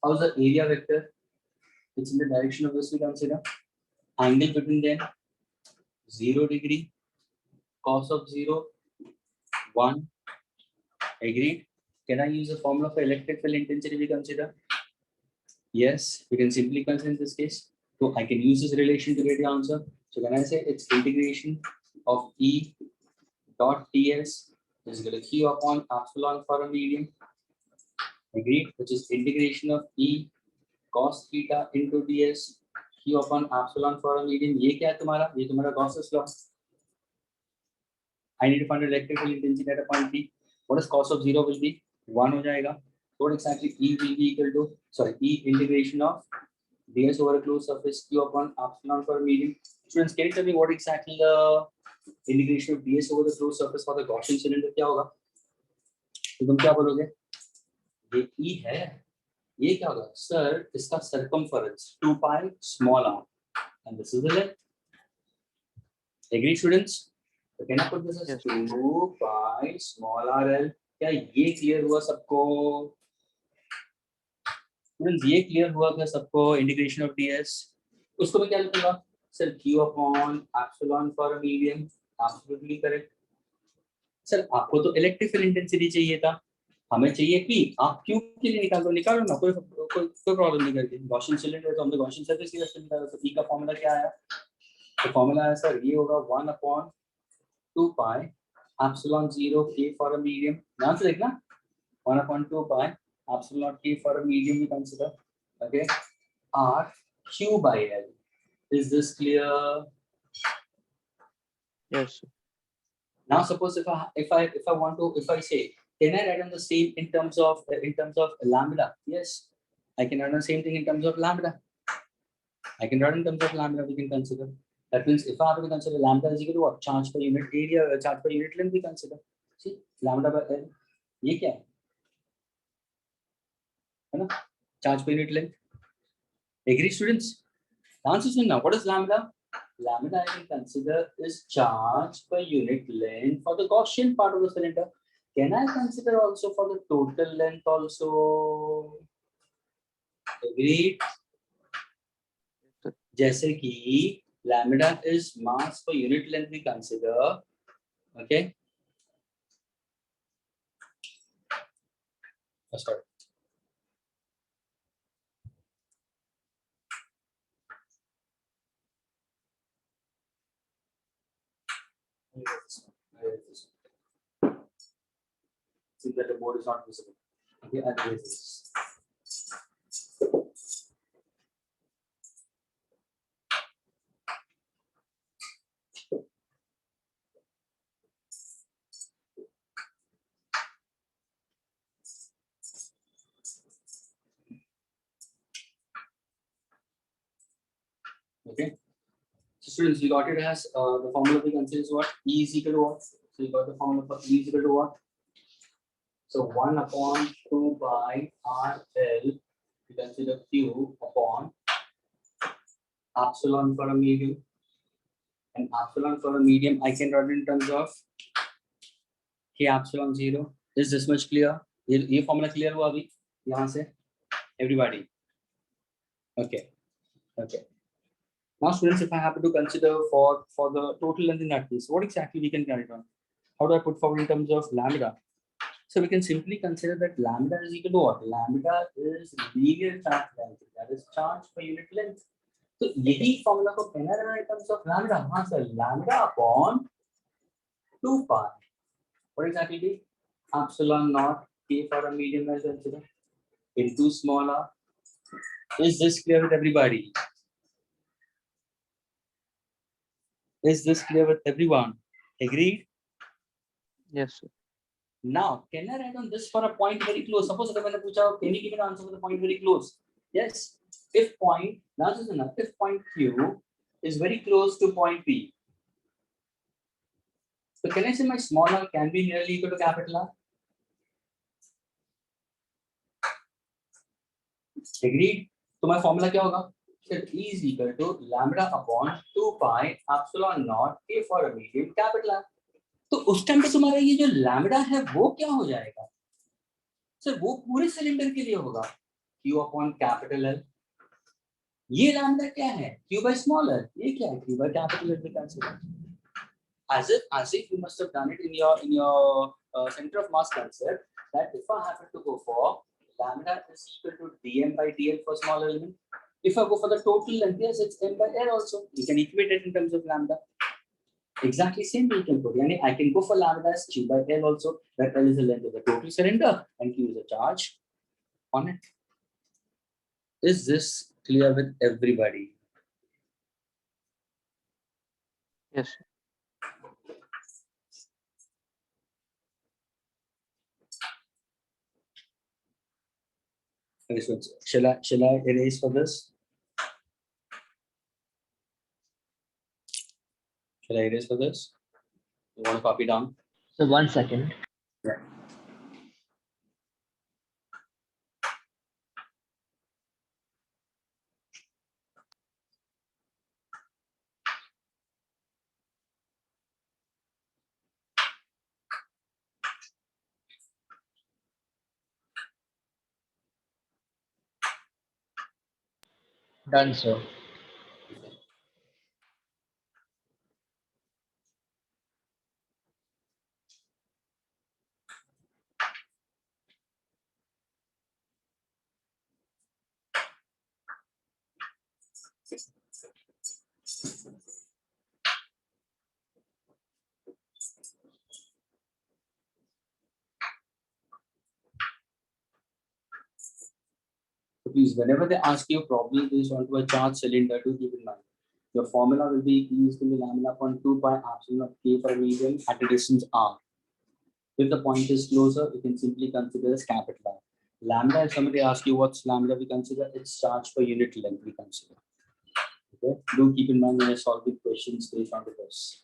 How is the area vector? It's in the direction of this we consider. Angle between them, 0 degree. Cos of 0, 1. Agreed. Can I use the formula for electric field intensity we consider? Yes, we can simply consider in this case. So I can use this relation to get the answer. So when I say it's integration of E dot ds is equal to Q upon epsilon for a medium. Agreed, which is integration of E cos theta into ds Q upon epsilon for a medium. ये क्या है तुम्हारा? ये तुम्हारा Gauss's law. I need to find electrical intensity at a point P. What is cos of 0 will be 1 हो जाएगा. What exactly E will be equal to? Sorry, E integration of ds over a closed surface Q upon epsilon for a medium. Students, can you tell me what exactly the integration of ds over the closed surface for the Gaussian cylinder क्या होगा? तो तुम क्या बोलोगे? ये E है. ये क्या होगा? Sir, इसका circumference 2 pi small r, and this is the length. Agree, students? So can I put this as Yes. 2 pi small rl? क्या ये clear हुआ सबको? Students, ये clear हुआ क्या सबको? Integration of ds. उसको मैं क्या लिखूंगा? Sir, Q upon epsilon for a medium. Absolutely correct. Sir, आपको तो electric field intensity चाहिए था. हमें चाहिए P. आप Q के लिए निकालो ना. कोई प्रॉब्लम नहीं करके. Gaussian cylinder है तो हमने Gaussian surface की वजह से निकाला. तो P का फॉर्मूला क्या आया? तो फॉर्मूला है सर ये होगा 1 upon 2 pi epsilon 0 k for a medium. ध्यान से देखना. 1 upon 2 pi epsilon k for a medium we consider. Okay. R Q by L. Is this clear? Yes. Now suppose if I say, can I write on the same in terms of lambda? Yes, I can write on the same thing in terms of lambda. I can write in terms of lambda, we can consider. That means if I have to consider lambda is equal to what? Charge per unit area, charge per unit length we consider. See, lambda by L. ये क्या है ना? Charge per unit length. Agree, students? Answer is now. What is lambda? Lambda I can consider is charge per unit length for the Gaussian part of the cylinder. Can I consider also for the total length also? Agreed. जैसे कि lambda is mass per unit length we consider. Okay. Sorry. See that the board is not visible. Okay, I'll erase this. Okay. So students, we got it as the formula we consider is what? E is equal to what? So we got the formula for E is equal to what? So 1 upon 2 by RL, we consider Q upon epsilon for a medium. And epsilon for a medium, I can write in terms of K epsilon 0. Is this much clear? ये formula clear हुआ अभी यहाँ से? Everybody. Okay. Okay. Now, students, if I happen to consider for the total length in that case, what exactly we can write on? How do I put forward in terms of lambda? So we can simply consider that lambda is equal to what? Lambda is linear charge density, that is charge per unit length. So यही formula को कहना रहना in terms of lambda. हाँ sir, lambda upon 2 pi. What exactly be? Epsilon naught K for a medium as consider into small r. Is this clear with everybody? Is this clear with everyone? Agreed? Yes, sir. Now, can I write on this for a point very close? Suppose if I पूछा, can you give an answer for the point very close? Yes. If point, now this is enough. If point Q is very close to point P, so can I say my small r can be nearly equal to capital R? Agreed? So my formula क्या होगा? E is equal to lambda upon 2 pi epsilon naught K for a medium capital R. तो उस time पे तुम्हारा ये जो lambda है वो क्या हो जाएगा? सर वो पूरे सिलेंडर के लिए होगा Q अपॉन कैपिटल L. ये लैम्बडा क्या है? Q by small l. ये क्या है? Q by capital L. Consider as if you must have done it in your center of mass concept, that if I happen to go for lambda is equal to dm by dl for small element. If I go for the total length, yes, it's m by l also. You can equate it in terms of lambda. Exactly same way you can put. I can go for lambda as Q by L also. That L is the length of the total cylinder and Q is the charge on it. Is this clear with everybody? Yes, sir. Okay, so shall I erase for this? Shall I erase for this? You want to copy down? So 1 second. Yeah. Done, sir. So please, whenever they ask you a problem based onto a charged cylinder, do keep in mind your formula will be E is going to be lambda upon 2 pi epsilon of K for a medium at a distance R. If the point is closer, you can simply consider as capital R. Lambda, if somebody asks you what's lambda, we consider its charge per unit length we consider. Okay, do keep in mind when I solve the questions based on the test.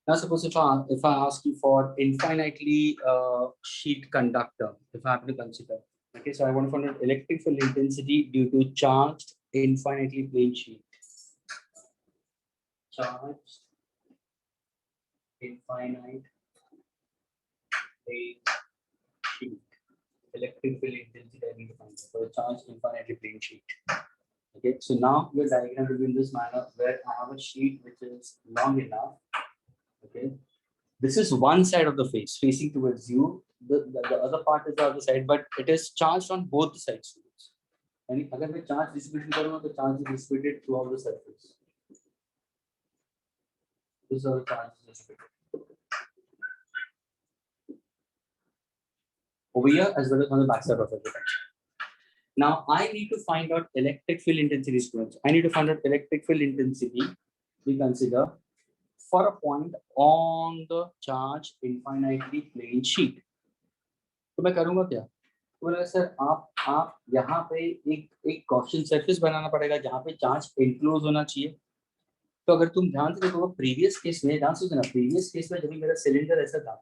Now, suppose if I ask you for infinitely sheet conductor, if I have to consider, okay, so I want to find out electric field intensity due to charged infinitely plane sheet. Charged infinite plane sheet. Electric field intensity I need to find for a charged infinitely plane sheet. Okay, so now your diagram will be in this manner where I have a sheet which is long enough. Okay, this is one side of the face facing towards you. The other part is the other side, but it is charged on both the sides. And अगर मैं charge distribution करूँगा तो charge is distributed throughout the surface. This is how the charge is distributed over here as well as on the back side of the potential. Now I need to find out electric field intensity students. I need to find out electric field intensity. We consider for a point on the charge infinitely plane sheet. तो मैं करूँगा क्या? तो बोला sir आप यहाँ पे एक गॉसियन सरफेस बनाना पड़ेगा जहाँ पे चार्ज एनक्लोज होना चाहिए. तो अगर तुम ध्यान से देखो प्रीवियस केस में प्रीवियस केस में जब मेरा सिलेंडर ऐसा था,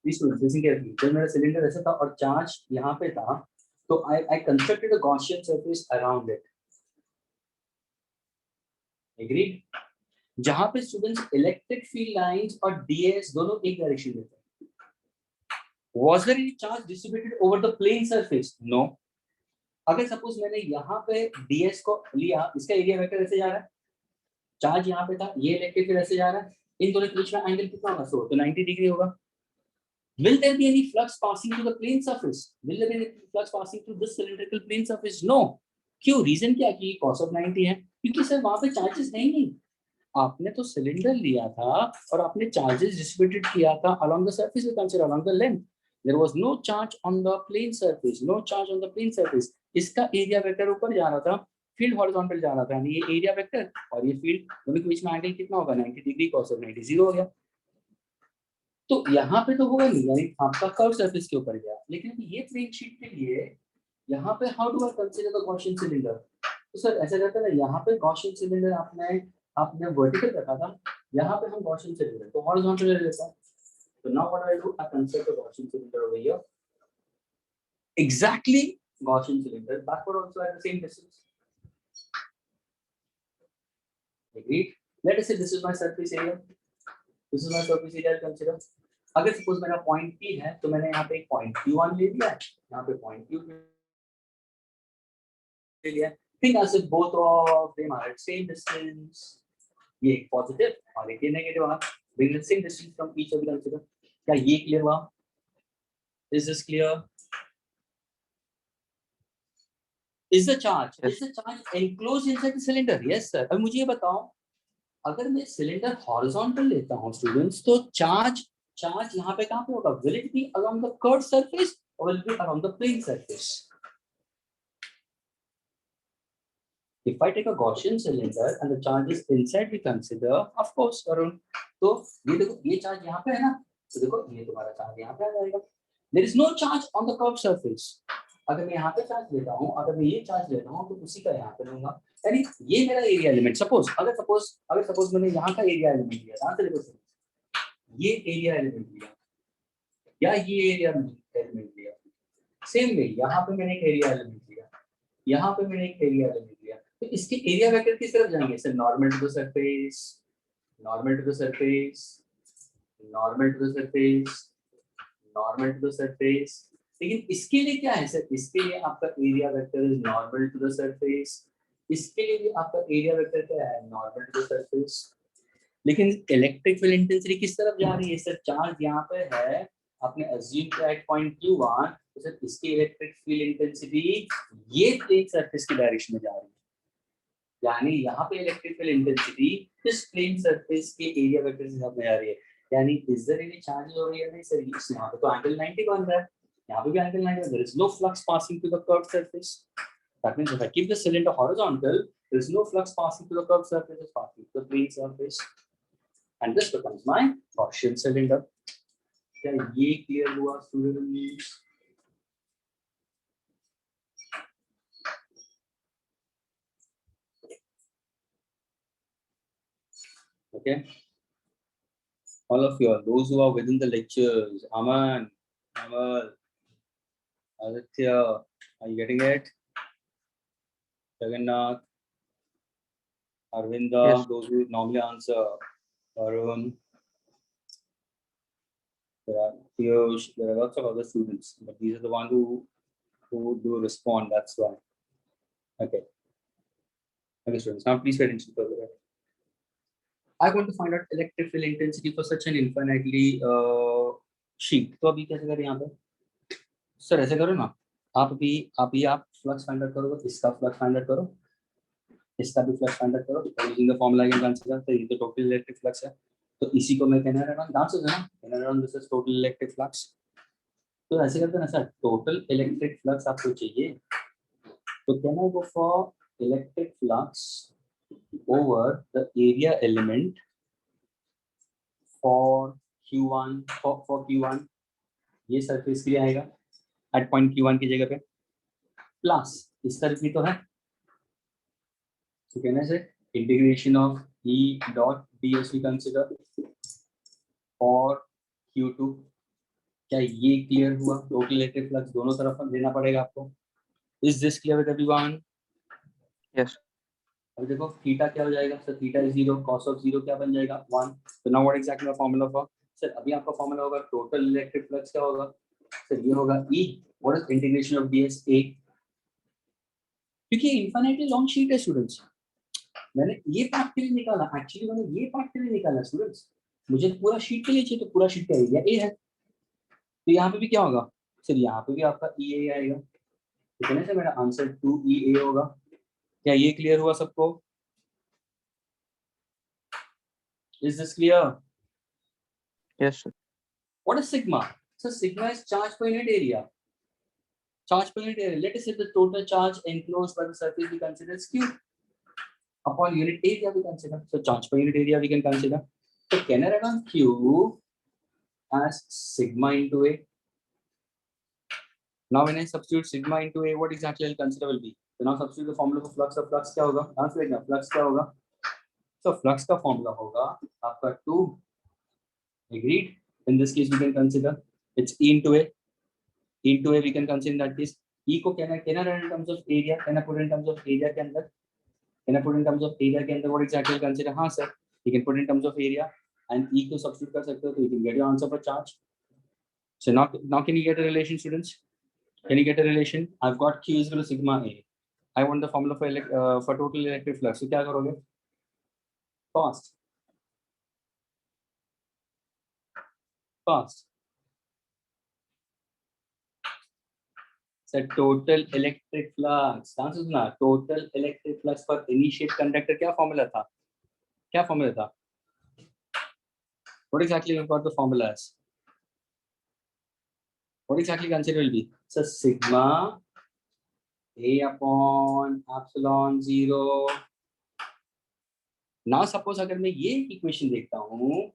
जब मेरा सिलेंडर ऐसा था और चार्ज यहाँ पे था, तो I constructed a Gaussian surface around it. Agreed? जहाँ पे स्टूडेंट्स इलेक्ट्रिक फील्ड लाइंस और ds दोनों एक डायरेक्शन में थे. Was there any charge distributed over the plane surface? No. अगर सपोज मैंने यहाँ पे ds को लिया, इसका एरिया वेक्टर ऐसे जा रहा है, चार्ज यहाँ पे था, ये इलेक्ट्रिक फील्ड ऐसे जा रहा है, इन दोनों के बीच में एंगल कितना होगा? तो 90 डिग्री होगा. Will there be any flux passing to the plane surface? Will there be any flux passing to this cylindrical plane surface? No. क्यों? रीजन क्या कि cos of 90 है, क्योंकि सर वहां पे चार्जेस नहीं. आपने तो सिलेंडर लिया था और आपने चार्जेस डिस्ट्रीब्यूटेड किया था along the surface, we consider along the length. There was no charge on the plane surface. No charge on the plane surface. इसका एरिया वेक्टर ऊपर जा रहा था, फील्ड हॉरिजॉन्टल जा रहा था, यानी ये एरिया वेक्टर और ये फील्ड दोनों के बीच में एंगल कितना होगा? 90 डिग्री. cos of 90 0 हो गया. तो यहाँ पे तो होगा नहीं, यानी आपका कर्व सरफेस के ऊपर गया. लेकिन ये प्लेन शीट के लिए यहाँ पे how do I consider the Gaussian cylinder? तो सर ऐसा रहता है ना, यहाँ पे गॉसियन सिलेंडर आपने वर्टिकल रखा था, यहाँ पे हम गॉसियन सिलेंडर तो हॉरिजॉन्टल ले लेते हैं. तो now what I do, I consider the Gaussian cylinder over here. Exactly Gaussian cylinder backward also at the same distance. Agreed? Let us say this is my surface area. This is my surface area. Consider. अगर suppose मेरा point P है तो मैंने यहाँ पे एक point Q1 ले लिया है, यहाँ पे पॉइंट Q ले लिया. think as if both of them are at same distance. ये एक पॉजिटिव और एक नेगेटिव है. bring the same distance from each of them. Consider. क्या ये क्लियर हुआ? Is this clear? Is the charge enclosed inside the cylinder? Yes sir. अब मुझे ये बताओ, अगर मैं सिलेंडर हॉरिजॉन्टल लेता हूँ स्टूडेंट्स, तो चार्ज यहाँ पे कहाँ पे होगा? Will it be along the curved surface or will it be along the plane surface? If I take a Gaussian cylinder and the charge is inside, we consider, of course, Arun. तो ये देखो, ये charge यहाँ पे है ना, तो देखो ये तुम्हारा चार्ज यहाँ पे आ जाएगा. There is no charge on the curved surface. अगर मैं यहाँ पे चार्ज लेता हूँ, अगर मैं ये चार्ज लेता हूँ, तो उसी का यहाँ पे लूंगा. यानी ये मेरा एरिया एलिमेंट. सपोज मैंने यहाँ का एरिया एलिमेंट लिया, ध्यान से देखो, ये एरिया एलिमेंट लिया या ये एरिया एलिमेंट लिया. सेम वे यहाँ पे मैंने एक एरिया एलिमेंट लिया, यहाँ पे मैंने एक एरिया एलिमेंट लिया. तो इसके एरिया वेक्टर किस तरफ जाएंगे? Sir normal to the surface, normal to the surface, normal to the surface, normal to the surface. लेकिन इसके लिए क्या है सर? इसके लिए आपका area vector is normal to the surface. इसके लिए भी आपका एरिया वेक्टर क्या है? Normal to the surface. लेकिन इलेक्ट्रिक फील्ड इंटेंसिटी किस तरफ जा रही है? सर चार्ज यहाँ पे है, आपने अज्यूम किया एट पॉइंट Q1, तो सर इसकी इलेक्ट्रिक फील्ड इंटेंसिटी ये प्लेन सरफेस की डायरेक्शन में जा रही है. यानी यहाँ पे इलेक्ट्रिक फील्ड इंटेंसिटी इस प्लेन सरफेस के एरिया वेक्टर के हिसाब में आ रही है, यानी इज देयर एनी चार्ज हो रही है? नहीं सर, इस यहाँ पे तो एंगल 90 बन रहा है, यहाँ पे भी angle 90, there is no flux passing to the curved surface. That means if I keep the cylinder horizontal, there is no flux passing to the curved surface, is passing to the plane surface, and this becomes my Gaussian cylinder. क्या ये clear हुआ students? Okay, all of you, those who are within the lectures, Aman, Amal, Aditya, are you getting it? Jagannath, Arvinda, Yes. those who normally answer, Arun, there are Piyush, there are lots of other students, but these are the ones who do respond, that's why. Okay. Okay, students, now please pay attention further. I want to find out electric field intensity for such an infinitely sheet. तो अभी कैसे करें यहाँ पे? Sir ऐसे करो ना, आप फ्लक्स फाइंड आउट करो, इसका फ्लक्स फाइंड आउट करो, इसका भी फ्लक्स फाइंड आउट करो, using the formula can consider. तो ये तो टोटल इलेक्ट्रिक फ्लक्स है, तो इसी को मैं कहना रहा हूं डांस है ना, कहना रहा हूं this is total electric flux. तो ऐसे करते हैं ना सर, टोटल इलेक्ट्रिक फ्लक्स आपको चाहिए, तो can I go for electric flux over the area element for Q1 for Q1, ये सरफेस के लिए आएगा एट पॉइंट Q1 की जगह पे, प्लस इस तरफ भी तो है, तो कहना है integration of E dot ds we consider और Q2. क्या ये क्लियर हुआ? टोटल इलेक्ट्रिक फ्लक्स दोनों तरफ लेना पड़ेगा आपको. Is this clear with everyone? Yes. अब देखो थीटा क्या हो जाएगा sir, theta is 0, cos of 0 क्या बन जाएगा 1. तो now what exactly the formula for sir, अभी आपका फार्मूला होगा टोटल इलेक्ट्रिक फ्लक्स क्या होगा सर, ये होगा E, what is integration of ds a, क्योंकि इनफिनिटली लॉन्ग शीट है स्टूडेंट्स. मैंने ये पार्ट के लिए निकाला, एक्चुअली मैंने ये पार्ट के लिए निकाला स्टूडेंट्स, मुझे पूरा शीट के लिए चाहिए, तो पूरा शीट का एरिया ए है, तो यहाँ पे भी क्या होगा सर, यहाँ पे भी आपका ई ए आएगा, तो कहने से मेरा आंसर 2EA होगा. क्या ये क्लियर हुआ सबको? Is this clear? Yes, sir. What is sigma sir? Sigma is charge per unit area. Charge per unit area. Let us say the total charge enclosed by the surface we consider is Q. Upon unit area we consider. So charge per unit area we can consider. So can I write on Q as sigma into A? Now when I substitute sigma into A, what exactly I'll consider will be? So now substitute the formula for flux. So flux क्या होगा? Translate ना. Flux क्या होगा? So flux का formula होगा आपका 2. Agreed? In this case we can consider it's E into A. Into A we can consider that is E को can I write in terms of area? Can I put in terms of area के अंदर? Can I put in terms of area के अंदर? What exactly consider? हाँ sir, you can put in terms of area and E को substitute कर सकते हो, तो you can get your answer for charge. So now can you get a relation, students? Can you get a relation? I've got Q is equal to sigma A. I want the formula for total electric flux. So क्या करोगे? Fast. So total electric flux. Answer ना. Total electric flux for any shape conductor क्या formula था? क्या formula था? What exactly we've got the formula as? What exactly consider will be? So sigma A upon epsilon 0. Now suppose अगर मैं ये equation देखता हूँ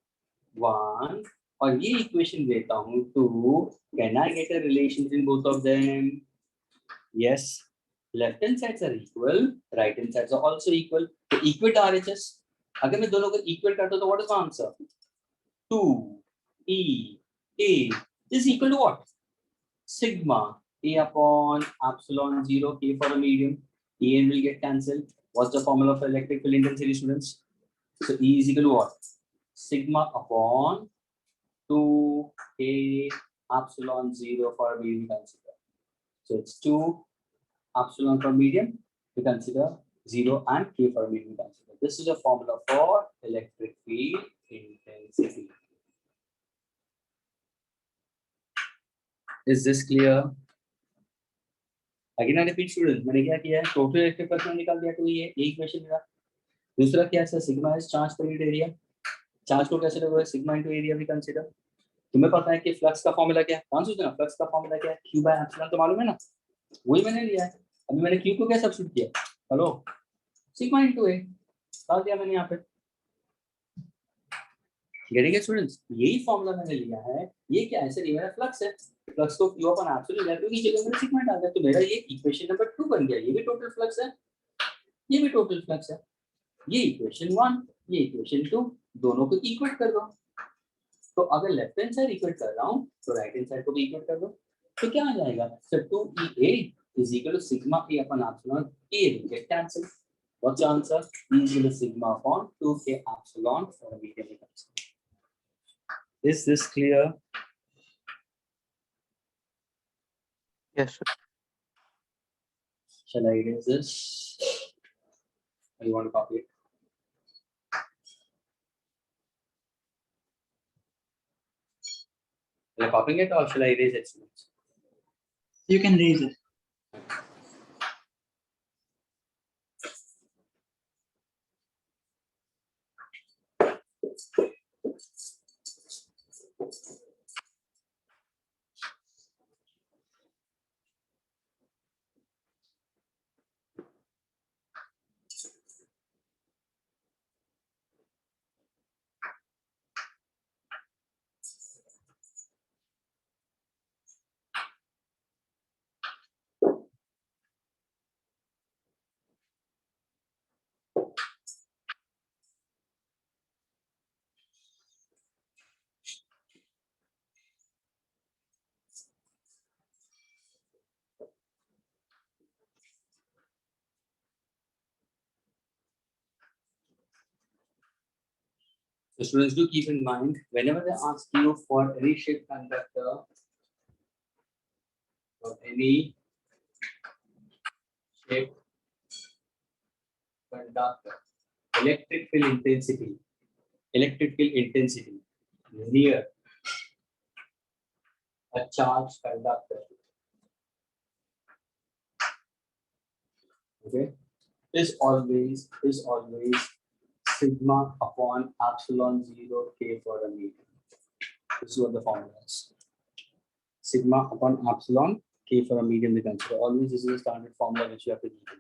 1 और ये इक्वेशन देता हूँ 2, can I get a relation between both of them? Yes. Left hand sides are equal, right hand sides are also equal. So equate RHS. अगर मैं दोनों को equate करता हूँ तो what is the answer? 2EA is equal to what? Sigma A upon epsilon 0 K for a medium. A and will get cancelled. What's the formula for electric field intensity, students? So E is equal to what? Sigma upon 2K epsilon 0 for a medium consider. So it's 2 epsilon for medium to consider 0 and K for medium consider. This is a formula for electric field intensity. Is this clear? Again I repeat student, मैंने क्या किया है, total electric flux निकाल दिया, तो ये equation मेरा। दूसरा क्या है, sigma is charge per unit area. Charge को कैसे लगेगा, सिग्मा इनटू एरिया भी कंसीडर। तुम्हें पता है कि फ्लक्स का फॉर्मूला क्या है, कौन सा फ्लक्स का फॉर्मूला क्या है, क्यू बाय एप्सिलॉन, तो मालूम है ना, वही मैंने लिया है। अभी मैंने क्यू को क्या सब्स्टिट्यूट किया, हेलो, सिग्मा इनटू ए डाल दिया मैंने यहाँ पे। गेटिंग स्टूडेंट्स, यही फॉर्मूला मैंने लिया है। ये क्या है सर, ये मेरा फ्लक्स है, फ्लक्स को क्यू अपन एप्सिलॉन ले, तो की जगह मैंने सिग्मा डाल दिया, तो मेरा ये इक्वेशन नंबर 2 बन गया। ये भी टोटल फ्लक्स है, ये भी टोटल फ्लक्स है। ये इक्वेशन 1, ये इक्वेशन 2, दोनों को इक्वेट कर दो। तो अगर लेफ्ट हैंड साइड इक्वेट कर रहा हूँ तो राइट हैंड साइड को भी इक्वेट कर दो, तो क्या आ जाएगा sir, 2EA is equal to sigma A upon epsilon, A will get cancelled. What's your answer? E is equal to sigma upon 2K epsilon for a medium cancel. Is this clear? Yes, sir. Shall I erase this? Or you want to copy it? Shall I copying it or shall I erase it? You can raise it. So students, do keep in mind, whenever they ask you for any shape conductor or any shape conductor, electric field intensity near a charged conductor, okay, is always sigma upon epsilon 0 K for a meter. This is what the formula is. Sigma upon epsilon K for a medium we consider. Always this is a standard formula which you have to keep in.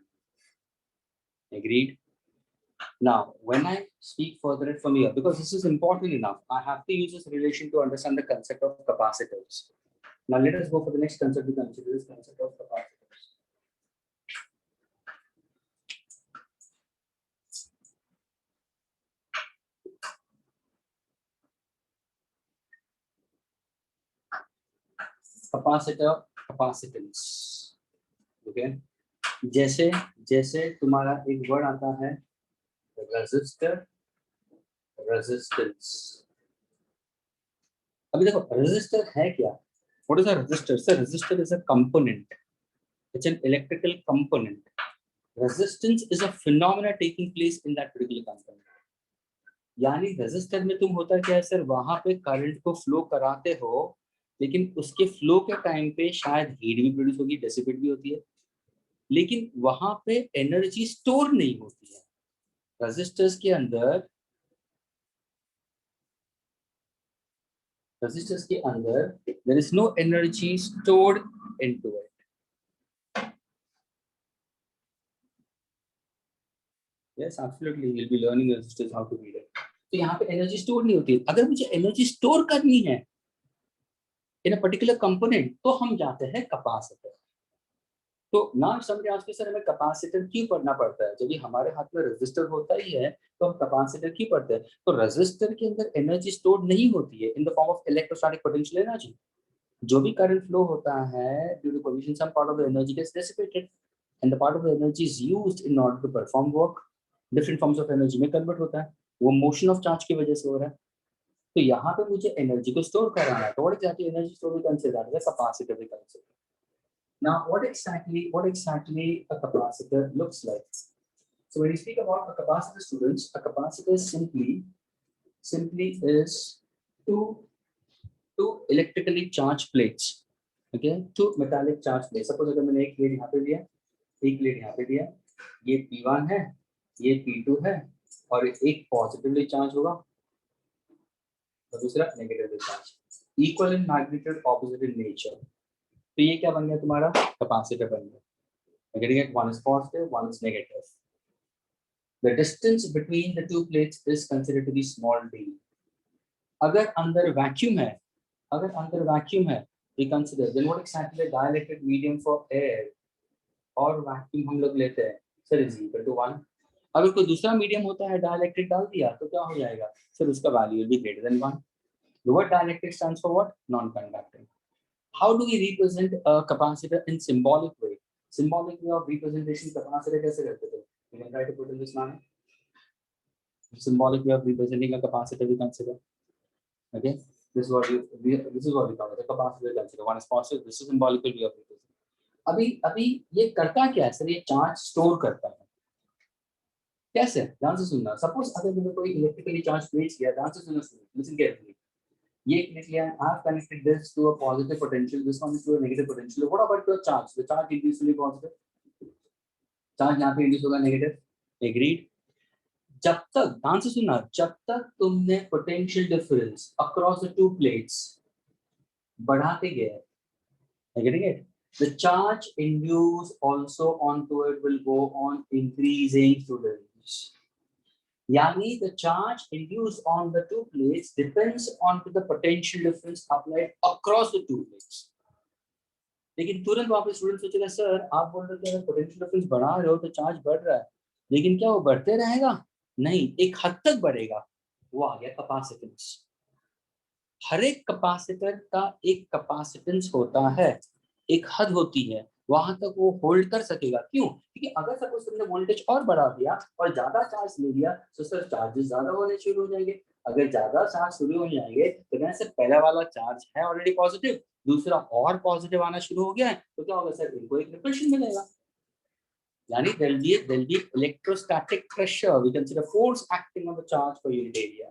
Agreed? Now, when I speak further from here, because this is important enough, I have to use this relation to understand the concept of capacitors. Now, let us go for the next concept to consider, this concept of capacitors. Capacitor, capacitance. Okay. जैसे तुम्हारा एक word आता है resistor, resistance. अभी देखो resistor है क्या? What is a resistor? So resistor is a component. It's an electrical component. Resistance is a phenomena taking place in that particular component. यानी रेजिस्टर में तुम होता क्या है सर, वहां पे करंट को फ्लो कराते हो, लेकिन उसके फ्लो के टाइम पे शायद हीट भी प्रोड्यूस होगी, डेसिपेट भी होती है, लेकिन वहां पे एनर्जी स्टोर नहीं होती है। रेजिस्टर्स के अंदर there is no energy stored into it. Yes, absolutely. You'll be learning resistors how to read it. तो यहाँ पे एनर्जी स्टोर नहीं होती है। अगर मुझे एनर्जी स्टोर करनी है इन अ पर्टिकुलर कंपोनेंट, तो हम जाते हैं कैपेसिटर। तो ना समझ आजके सर हमें कैपेसिटर क्यों पढ़ना पड़ता है, जब हमारे हाथ में रेजिस्टर होता ही है तो हम कैपेसिटर क्यों पढ़ते हैं? तो रेजिस्टर के अंदर एनर्जी स्टोर नहीं होती है in the form of electrostatic potential energy. जो भी करंट फ्लो होता है due to collision, some part of the energy gets dissipated and the part of the energy is used in order to perform work. Different forms of energy में convert होता है, वो motion of charge की वजह से हो रहा है। तो यहाँ पे मुझे एनर्जी को स्टोर कराना है, तो what exactly energy store we consider as a capacitor we consider. Now, what exactly a capacitor looks like? So when you speak about a capacitor, students, a capacitor simply is two electrically charged plates. Okay, two metallic charge plate. Suppose अगर मैंने एक plate यहाँ पे दिया, एक plate यहाँ पे दिया, ये P1 है, ये P2 है, और एक पॉजिटिवली चार्ज होगा और दूसरा negatively charge, equal in magnitude, opposite in nature. तो ये क्या बन गया तुम्हारा? कैपेसिटर बन गया। Again, one is positive, one is negative. The distance between the two plates is considered to be small d. अगर अंदर वैक्यूम है, अगर अंदर वैक्यूम है, we consider then what exactly the dielectric medium for air और vacuum हम लोग लेते हैं, सर इज इक्वल टू 1। अगर कोई दूसरा मीडियम होता है, डाइलेक्ट्रिक डाल दिया, तो क्या हो जाएगा सर? उसका value will be greater than 1। The word dielectric stands for what? Non-conducting. How do we represent a capacitor in symbolic way? Symbolic way of representation capacitor कैसे करते थे? We can try to put in this manner. Symbolic way of representing a capacitor we consider. Okay, this is what we call it, a capacitor consider. One is positive. This is symbolic way of representing. अभी ये करता क्या है sir? ये charge store करता है। कैसे? ध्यान से सुनना। सपोज अगर मैंने कोई इलेक्ट्रिकली चार्ज प्लेट किया, ध्यान से सुनना, लिसन केयरफुली। ये प्लेट लिया, I have connected this to a positive potential, this one is to a negative potential. What about your charge? The charge induced will be positive. Charge यहाँ पे induce होगा negative. Agreed. जब तक, ध्यान से सुनना, जब तक तुमने potential difference across the two plates बढ़ाते गए, getting it? The charge induced also onto it will go on increasing, students. Yani the charge induced on the two plates depends on the potential difference applied across the two plates. लेकिन तुरंत वापस student सोचेगा sir आप बोल रहे थे potential difference बढ़ा रहे हो तो चार्ज बढ़ रहा है, लेकिन क्या वो बढ़ते रहेगा? नहीं, एक हद तक बढ़ेगा। वो आ गया कैपेसिटेंस। हर एक कैपेसिटर का एक कैपेसिटेंस होता है, एक हद होती है, वहां तक वो होल्ड कर सकेगा। क्यों? क्योंकि अगर सपोज तुमने वोल्टेज और बढ़ा दिया और ज्यादा चार्ज ले लिया तो सर चार्जेस ज्यादा होने शुरू हो जाएंगे। अगर ज्यादा चार्ज शुरू हो जाएंगे तो जैसे पहला वाला चार्ज है ऑलरेडी पॉजिटिव, दूसरा और पॉजिटिव आना शुरू हो गया है, तो क्या होगा सर? इनको एक रिपल्शन मिलेगा। यानी there'll be electrostatic pressure, we consider force acting on the charge per unit area,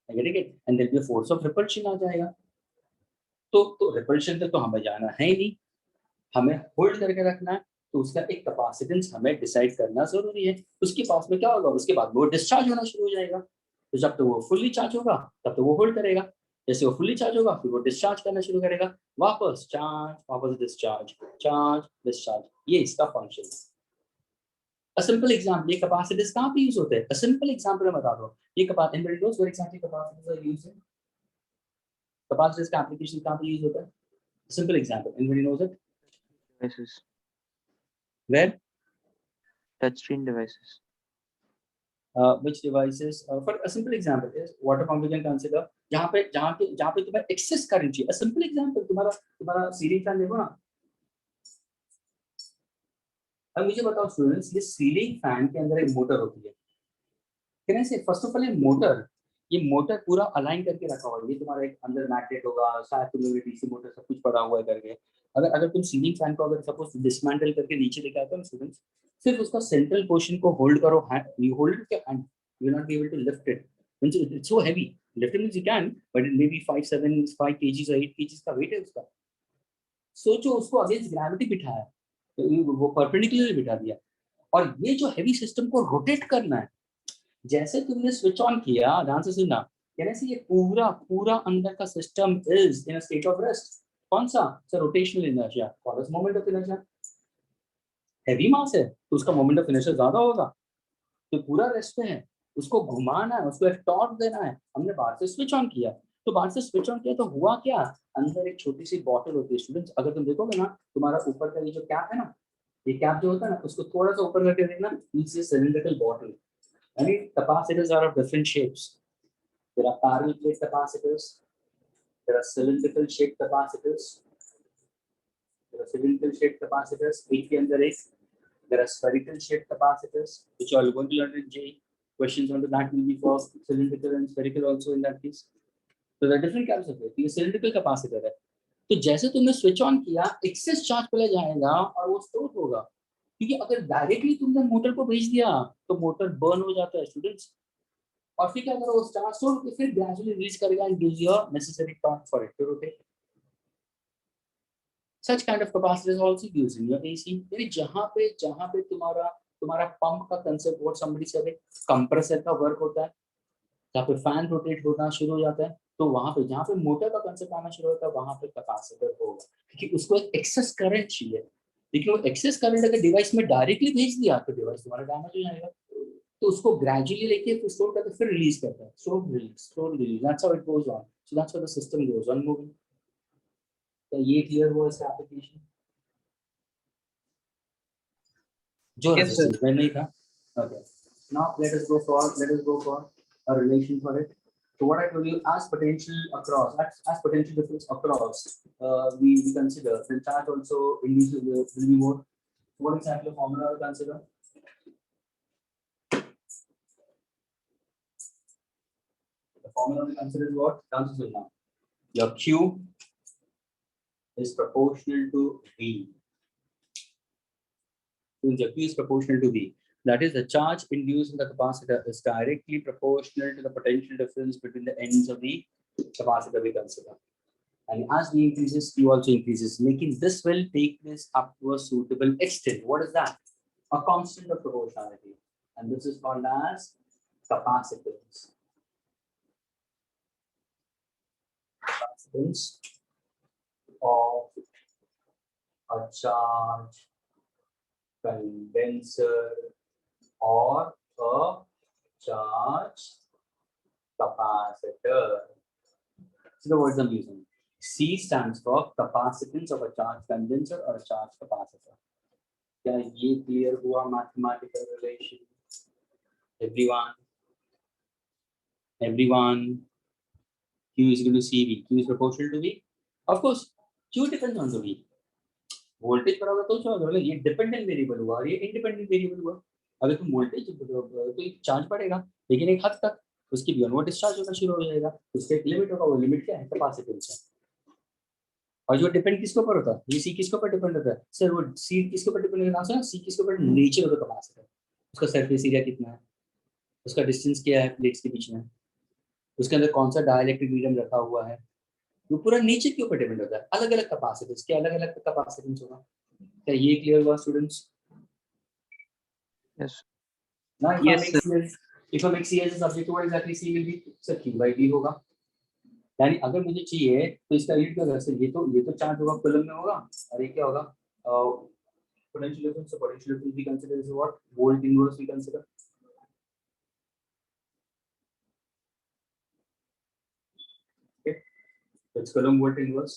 getting it? And there'll be a force of repulsion आ जाएगा। तो रिपल्शन तक तो हमें जाना है ही नहीं, हमें होल्ड करके रखना है। तो उसका एक कैपेसिटेंस हमें डिसाइड करना जरूरी है। उसके पास में क्या होगा? उसके बाद वो डिस्चार्ज होना शुरू हो जाएगा। तो जब तक वो फुल्ली चार्ज होगा तब तक वो होल्ड करेगा। जैसे वो फुल्ली चार्ज होगा फिर वो डिस्चार्ज करना शुरू करेगा, वापस चार्ज, वापस डिस्चार्ज, चार्ज डिस्चार्ज। ये इसका फंक्शन है। A simple example, ये कैपेसिटर्स कहाँ पे यूज होते हैं? A simple example मैं बता दूं, ये capacitor knows where exactly capacitors are used in? Capacitors का एप्लीकेशन कहाँ पे यूज होता है? Simple example, anybody knows it? Devices. Where? Touchscreen devices. Which devices? For a simple example is water pump we can consider. जहाँ पे तुम्हें excess current चाहिए. A simple example, तुम्हारा सीलिंग फैन देखो ना। अब मुझे बताओ स्टूडेंट्स, ये सीलिंग फैन के अंदर एक मोटर होती है। कैन आई से फर्स्ट ऑफ ऑल ये मोटर पूरा अलाइन करके रखा हुआ है। ये तुम्हारा एक अंदर मैग्नेट होगा, शायद तुम्हें डीसी मोटर सब कुछ पड़ा हुआ है करके। अगर तुम सीलिंग फैन को अगर सपोज डिसमेंटल करके नीचे लेके आते हो स्टूडेंट्स, सिर्फ उसका सेंट्रल पोर्शन को होल्ड करो, you hold it hand, you will not be able to lift it, means it's so heavy. Lift means you can, but it may be 5 kgs or 8 kgs का weight है उसका। सोचो उसको against gravity बिठाया, वो perpendicularly बिठा दिया, और ये जो हेवी सिस्टम को रोटेट करना है। जैसे तुमने स्विच ऑन किया, ध्यान से सुनना, यानी से ये पूरा अंदर का system is in a state of rest. कौन सा? Sir rotational inertia, calls moment of inertia. Heavy mass है तो उसका मोमेंट ऑफ इनर्शिया ज्यादा होगा, तो पूरा रेस्ट पे है, उसको घुमाना है, उसको एक टॉर्क देना है। हमने बाहर से स्विच ऑन किया, तो बाहर से स्विच ऑन किया तो हुआ क्या? अंदर एक छोटी सी बॉटल होती है स्टूडेंट्स, अगर तुम देखोगे ना, तुम्हारा ऊपर का ये जो कैप है ना, ये कैप जो होता है ना, उसको थोड़ा सा ऊपर करके देखना, नीचे cylindrical bottle. I mean, capacitors are of different shapes. There are parallel plate capacitors. There are cylindrical shaped capacitors. Each के अंदर एक. There are spherical shaped capacitors, which you are going to learn in J. Questions on that will be for cylindrical and spherical also in that case. So there are different types of it. ये cylindrical capacitor है. तो जैसे तुमने switch on किया, access charge पहले जाएगा और वो स्टोर होगा। क्योंकि अगर डायरेक्टली तुमने मोटर को भेज दिया तो मोटर बर्न हो जाता है स्टूडेंट्स, और फिर क्या करो, चार्ज स्टोर फिर ग्रेजुअली रिलीज करेगा and gives you necessary torque for it to rotate. Such kind of capacitor is also used in your AC. यानी जहाँ पे तुम्हारा पंप का concept, what somebody said, compressor का वर्क होता है, जहाँ पे फैन रोटेट होना शुरू हो जाता है, तो वहां पे जहाँ पे मोटर का कंसेप्ट आना शुरू होता है वहां पे कैपेसिटर होगा, क्योंकि उसको एक एक्सेस करंट चाहिए। लेकिन वो एक्सेस करंट अगर डिवाइस में डायरेक्टली भेज दिया तो डिवाइस तुम्हारा डैमेज हो जाएगा, तो उसको ग्रेजुअली लेके फिर स्टोर करके फिर रिलीज करता है, store release, that's how it goes on, so that's how the system goes on moving. तो ये क्लियर हुआ इसका एप्लीकेशन? जो Yes, sir. रेजिस्टेंस में नहीं था। Okay, now let us go for a relation for it. So what I told you, as potential across, as potential difference across, we consider the charge also will be more. What exactly the formula we consider? The formula we consider is what? Chances will now. Your Q is proportional to V. Since your Q is proportional to V, that is, the charge induced in the capacitor is directly proportional to the potential difference between the ends of the capacitor we consider. And as V increases, Q also increases, making this will take this up to a suitable extent. What is that? A constant of proportionality. And this is called as capacitance. Capacitance of a charge condenser or a charge capacitor. So the words I'm using. C stands for capacitance of a charge condenser or a charge capacitor. क्या ये clear हुआ mathematical relation? Everyone. Q is equal to CV. Q is proportional to V. Of course, Q depends on the V. Voltage पर होगा तो क्या होगा, ये dependent variable हुआ और ये इंडिपेंडेंट वेरिएबल हुआ। अगर तुम वोल्टेज तो चार्ज पड़ेगा, लेकिन एक हद तक उसकी बियॉन्ड वो डिस्चार्ज होना शुरू हो जाएगा, उसका एक लिमिट होगा, वो लिमिट क्या है? कैपेसिटेंस है। और जो डिपेंड किसके ऊपर होता है? ये सी किसके ऊपर डिपेंड होता है? सर वो सी किसके ऊपर डिपेंड होता है? सी किसके ऊपर? नेचर ऑफ द कैपेसिटर, उसका सरफेस एरिया कितना है, उसका डिस्टेंस क्या है प्लेट्स के बीच में, उसके अंदर कौन सा डाइलेक्ट्रिक मीडियम रखा हुआ है, वो पूरा नेचर के ऊपर डिपेंड होता है। अलग अलग कैपेसिटेंस के अलग अलग कैपेसिटेंस होगा। क्या ये क्लियर हुआ students? Yes. Now if Yes, I make C, if I make C as a subject, what exactly C will be? Sir Q by V होगा। यानी अगर मुझे चाहिए तो इसका यूनिट क्या होगा? सर ये तो चार्ज होगा कूलम में होगा, और ये क्या होगा? Potential difference. So potential difference we consider is what? Volt inverse we consider. Okay, it's Coulomb volt inverse.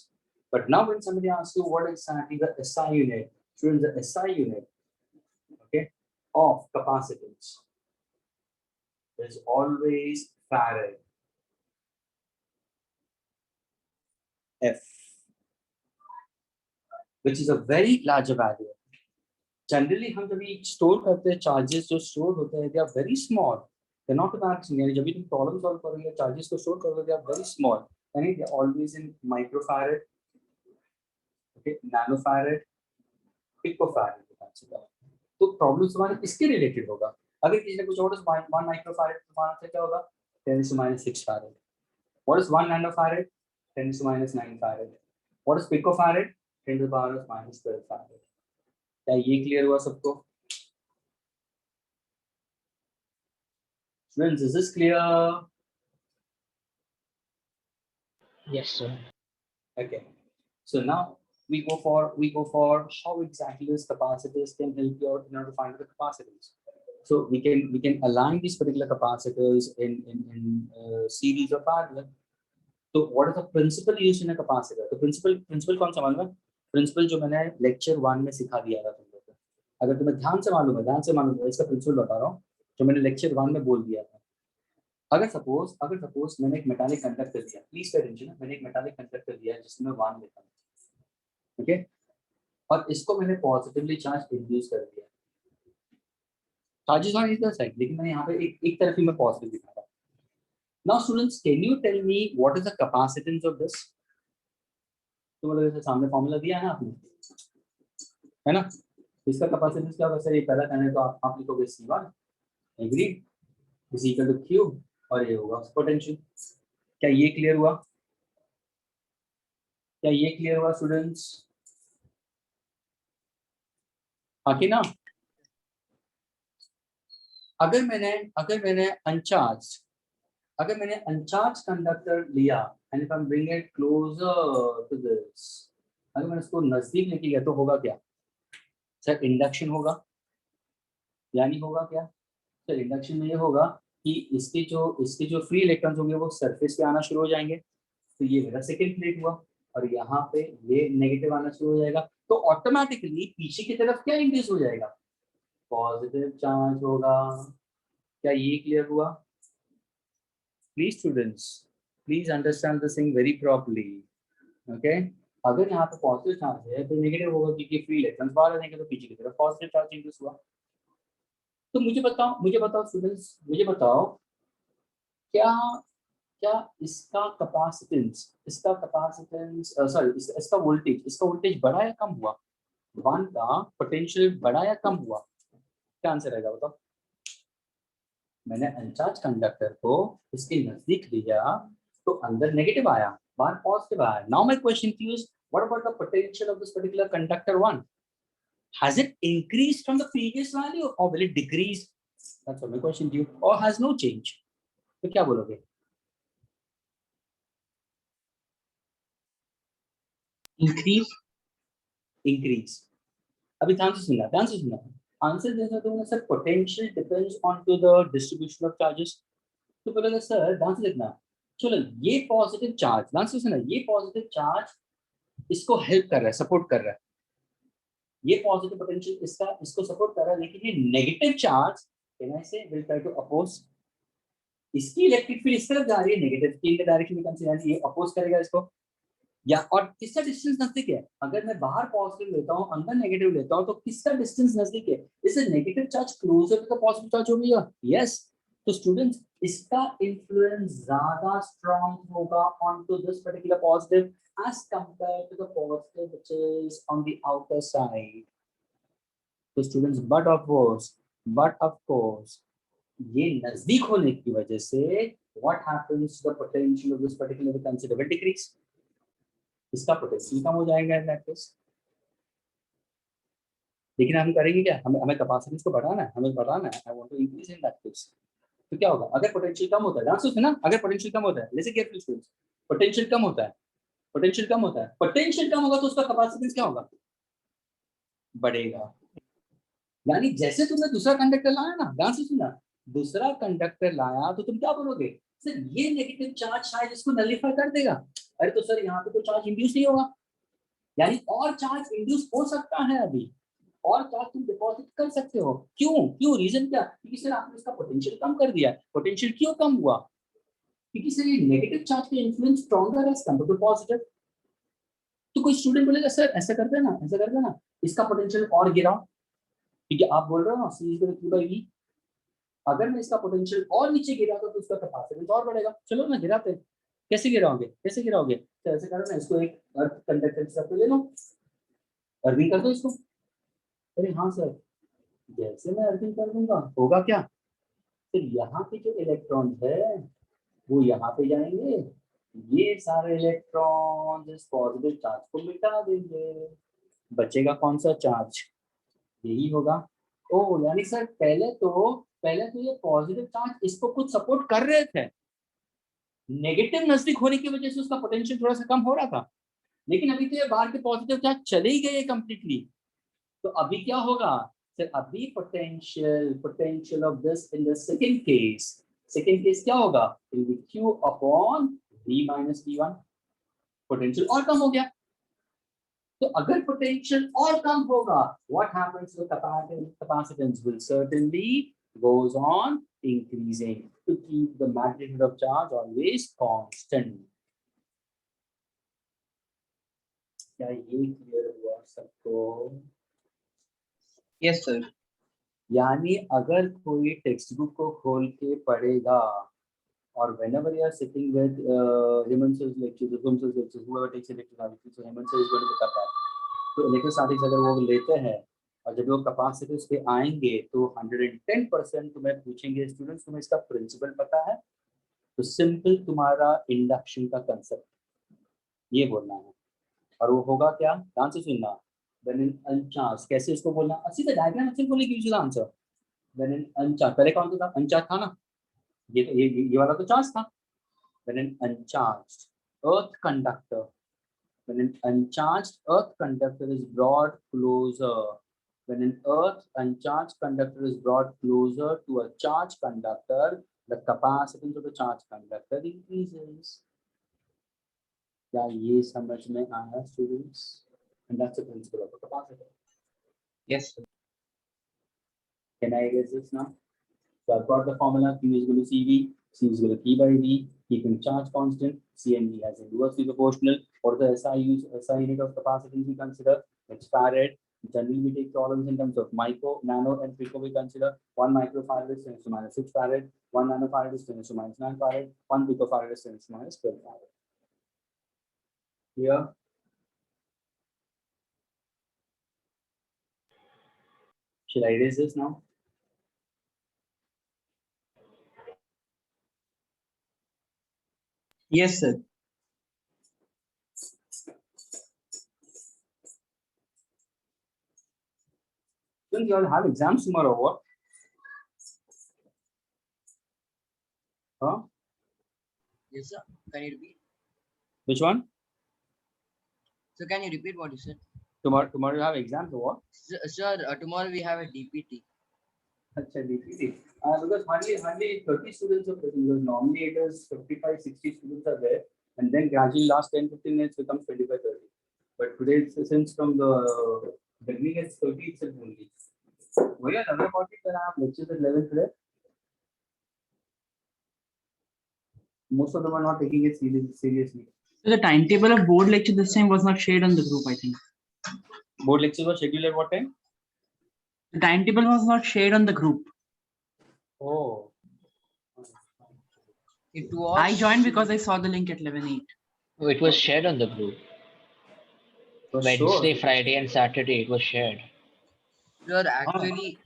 But now when somebody asks you what exactly the SI unit, students, the SI unit, okay, of capacitance is always farad. F, which is a very large value. Generally हम जब ये store करते हैं, charges जो store होते हैं, they are very small. They're not maximum. यानी जब भी तुम प्रॉब्लम सॉल्व करोगे, चार्जेस को स्टोर करोगे, they are very small. यानी they are always in microfarad, okay, nanofarad, picofarad. तो प्रॉब्लम तुम्हारे किसके रिलेटेड होगा? अगर किसी ने कुछ और 1 माइक्रोफैरड तुम्हारा से क्या होगा? 10⁻⁶ farad. What is 1 nanofarad? 10⁻⁹ farad. What is picofarad? 10⁻⁻12 farad. क्या ये क्लियर हुआ सबको? Friends, is this clear? yes, sir. Okay. So now we go for how exactly this capacitors can help you out in order to find the capacitance. So we can align these particular capacitors in series or parallel. So what is the principle used in a capacitor? The principle कौन सा मालूम है? Principle जो मैंने lecture 1 में सिखा दिया था तुम लोगों को। अगर तुम्हें ध्यान से मालूम है, इसका principle बता रहा हूँ जो मैंने lecture 1 में बोल दिया था। अगर सपोज मैंने एक मेटालिक कंडक्टर दिया, प्लीज पे अटेंशन, मैंने एक मेटालिक कंडक्टर दिया जिसमें 1 लिखा है, ओके, और इसको मैंने पॉजिटिवली चार्ज इंड्यूस कर दिया। चार्जेस ऑन इधर साइड, लेकिन मैंने यहाँ पे एक तरफ ही मैं पॉजिटिव दिखा रहा हूँ। Now students, can you tell me what is the capacitance of this? तो मतलब जैसे सामने फॉर्मूला दिया है ना आपने, है ना, इसका कैपेसिटेंस क्या होगा? सर ये पहला कहना है तो आप लिखोगे C1, agreed, is equal to Q, और ये होगा पोटेंशियल। क्या ये क्लियर हुआ? क्या ये क्लियर हुआ स्टूडेंट्स? आके ना, अगर मैंने अनचार्ज कंडक्टर लिया and if I am bring it closer to this, अगर मैं इसको नजदीक लेके गया तो होगा क्या सर? इंडक्शन होगा, यानी होगा क्या सर? इंडक्शन में ये होगा कि इसके जो फ्री इलेक्ट्रॉन्स होंगे वो सरफेस पे आना शुरू हो जाएंगे, तो ये मेरा सेकेंड प्लेट हुआ, और यहाँ पे ये नेगेटिव आना शुरू हो जाएगा, तो ऑटोमेटिकली पीछे की तरफ क्या इंड्यूस हो जाएगा? पॉजिटिव चार्ज होगा। क्या ये क्लियर हुआ? Please students, please understand this thing very properly, okay. अगर यहाँ पे पॉजिटिव चार्ज है तो नेगेटिव होगा, क्योंकि फ्री इलेक्ट्रॉन्स बाहर आ जाएंगे, तो पीछे की तरफ पॉजिटिव चार्ज इंड्यूस हुआ। तो मुझे बताओ स्टूडेंट्स, मुझे बताओ क्या क्या इसका वोल्टेज बढ़ा या कम हुआ? वन का पोटेंशियल बढ़ा या कम हुआ? क्या आंसर रहेगा बताओ? मैंने अनचार्ज कंडक्टर को इसके नजदीक लिया तो अंदर नेगेटिव आया, बाहर पॉजिटिव आया। Now my question to you is, what about the potential of this particular conductor 1? Has it increased from the previous value और will it decrease? That's my question to you, और has no change? तो क्या बोलोगे? Increase. अभी ध्यान से सुनना। Answer देना तो sir potential depends on to the distribution of charges. तो बोलेगा सर ध्यान से देखना, चलो ये पॉजिटिव चार्ज, ध्यान से सुनना, ये पॉजिटिव चार्ज इसको हेल्प कर रहा है, सपोर्ट कर रहा है, ये पॉजिटिव पोटेंशियल इसको सपोर्ट कर रहा है, लेकिन ये नेगेटिव चार्ज कैन आई से विल ट्राई टू अपोज। इसकी इलेक्ट्रिक फील्ड इस तरफ जा रही है, नेगेटिव की डायरेक्शन में कंसीडर, ये अपोज करेगा इसको, या और किसका डिस्टेंस नजदीक है? अगर मैं बाहर पॉजिटिव लेता हूँ अंदर नेगेटिव लेता हूँ, तो किसका डिस्टेंस नजदीक है? इससे negative charge closer to the positive charge हो गया। यस, तो स्टूडेंट्स इसका इन्फ्लुएंस ज्यादा स्ट्रॉन्ग होगा on to this particular positive as compared to the positive which is on the outer side. तो स्टूडेंट्स but of course ये नजदीक होने की वजह से what happens to the potential of this particular considerable decrease? इसका potential कम हो जाएगा इन दैट केस। लेकिन हम करेंगे क्या? हमें कैपेसिटी को बढ़ाना है, हमें बढ़ाना है, I want to increase in that case. तो क्या होगा अगर पोटेंशियल कम होता है? ध्यान से सुनना, अगर पोटेंशियल कम होता है, लिसन केयरफुली स्टूडेंट्स, पोटेंशियल कम होता है, पोटेंशियल कम होगा तो उसका कैपेसिटेंस क्या होगा? बढ़ेगा। यानी जैसे तुमने दूसरा कंडक्टर लाया ना, ध्यान से सुनना, दूसरा कंडक्टर लाया तो तुम क्या बोलोगे? सर ये नेगेटिव चार्ज शायद इसको नलिफाई कर देगा। अरे तो सर यहाँ पे तो चार्ज इंड्यूस नहीं होगा, यानी और चार्ज इंड्यूस हो सकता है अभी, और चार्ज तुम डिपॉजिट कर सकते हो। क्यों रीजन क्या? क्योंकि सर आपने इसका पोटेंशियल कम कर दिया। पोटेंशियल क्यों कम हुआ? क्योंकि सर ये नेगेटिव चार्ज का इन्फ्लुएंस स्ट्रॉन्गर है एज कंपेयर टू पॉजिटिव। तो कोई स्टूडेंट बोलेगा सर ऐसा कर देना, इसका पोटेंशियल और गिराओ, क्योंकि आप बोल रहे हो ना सी इज इक्वल टू ई, अगर मैं इसका पोटेंशियल और नीचे गिराता तो उसका कैपेसिटेंस और बढ़ेगा। चलो ना गिराते हैं। कैसे गिराओगे? तो ऐसे करो ना, इसको एक अर्थ कंडक्टर पे ले लो, अर्थिंग कर दो इसको। अरे हाँ सर, जैसे मैं अर्थिंग कर दूंगा होगा क्या? फिर यहाँ पे जो इलेक्ट्रॉन है वो यहाँ पे जाएंगे, ये सारे इलेक्ट्रॉन इस पॉजिटिव चार्ज को मिटा देंगे, बचेगा कौन सा चार्ज? यही होगा। ओ यानी सर पहले तो ये पॉजिटिव चार्ज इसको कुछ सपोर्ट कर रहे थे, नेगेटिव नजदीक होने की वजह से उसका पोटेंशियल थोड़ा सा कम हो रहा था, लेकिन अभी तो ये बाहर के पॉजिटिव चार्ज चले ही गए कंप्लीटली। तो अभी क्या होगा सर? अभी potential of this in the second case क्या होगा? It will be q upon v minus v1, potential और कम हो गया। तो अगर पोटेंशियल और कम होगा, what happens to the capacitance will certainly goes on increasing to keep the magnitude of charge always constant. क्या ये क्लियर हुआ सबको? Yes, sir. यानी अगर कोई टेक्स्ट बुक को खोल के पढ़ेगा, और whenever you are sitting with Himanshu's lectures, whoever takes electrostatics, so Himanshu is going to pick up that. तो इलेक्ट्रोस्टैटिक्स अगर वो लेते हैं और जब वो कैपेसिटर्स पे आएंगे तो 110% तुम्हें पूछेंगे स्टूडेंट्स तुम्हें इसका प्रिंसिपल पता है? तो सिंपल तुम्हारा इंडक्शन का कंसेप्ट ये बोलना है, और वो होगा क्या? ध्यान से सुनना, when in uncharged, कैसे इसको बोलना, अच्छी से डायग्राम अच्छे बोले gives you the answer. When in uncharged, पहले कौन सा था, uncharged था ना, ये वाला तो चार्ज था. When an uncharged earth conductor, when an uncharged earth conductor is brought closer, when an uncharged conductor is brought closer to a charged conductor, the capacitance of the charged conductor increases. क्या ये समझ में आया students? And that's the principle of a capacitor. Yes, sir. Can I erase this now? So I've got the formula, Q is equal to CV, C is equal to P by V, keeping charge constant, C and V as inversely proportional. Or the SI unit of capacitance we consider, it's farad. Generally we take problems in terms of micro, nano and pico we consider. 1 microfarad is 10 to minus 6 farad, 1 nanofarad is 10 to minus 9 farad, 1 picofarad is 10 to minus 12 farad. Here. Should I erase this now? Yes, sir. Since you all have exams tomorrow, what? Huh? Yes, sir. Can you repeat? Which one? So can you repeat what you said? Tomorrow you have exams or what? Sir, tomorrow we have a DPT. Achha, DPT. Because hardly 30 students are present. Because normally it is 55, 60 students are there, and then gradually last 10, 15 minutes becomes 25, 30. But today, since from the beginning it's 30 itself only. Were you another party that I have lectures at 11 today? Most of them are not taking it seriously. So the timetable of board lecture this time was not shared on the group, I think. Board lectures were scheduled at what time? The timetable was not shared on the group. Oh. It was. I joined because I saw the link at 11:08. Oh, it was shared on the group. For Wednesday, sure. Friday, and Saturday it was shared. Sir, actually,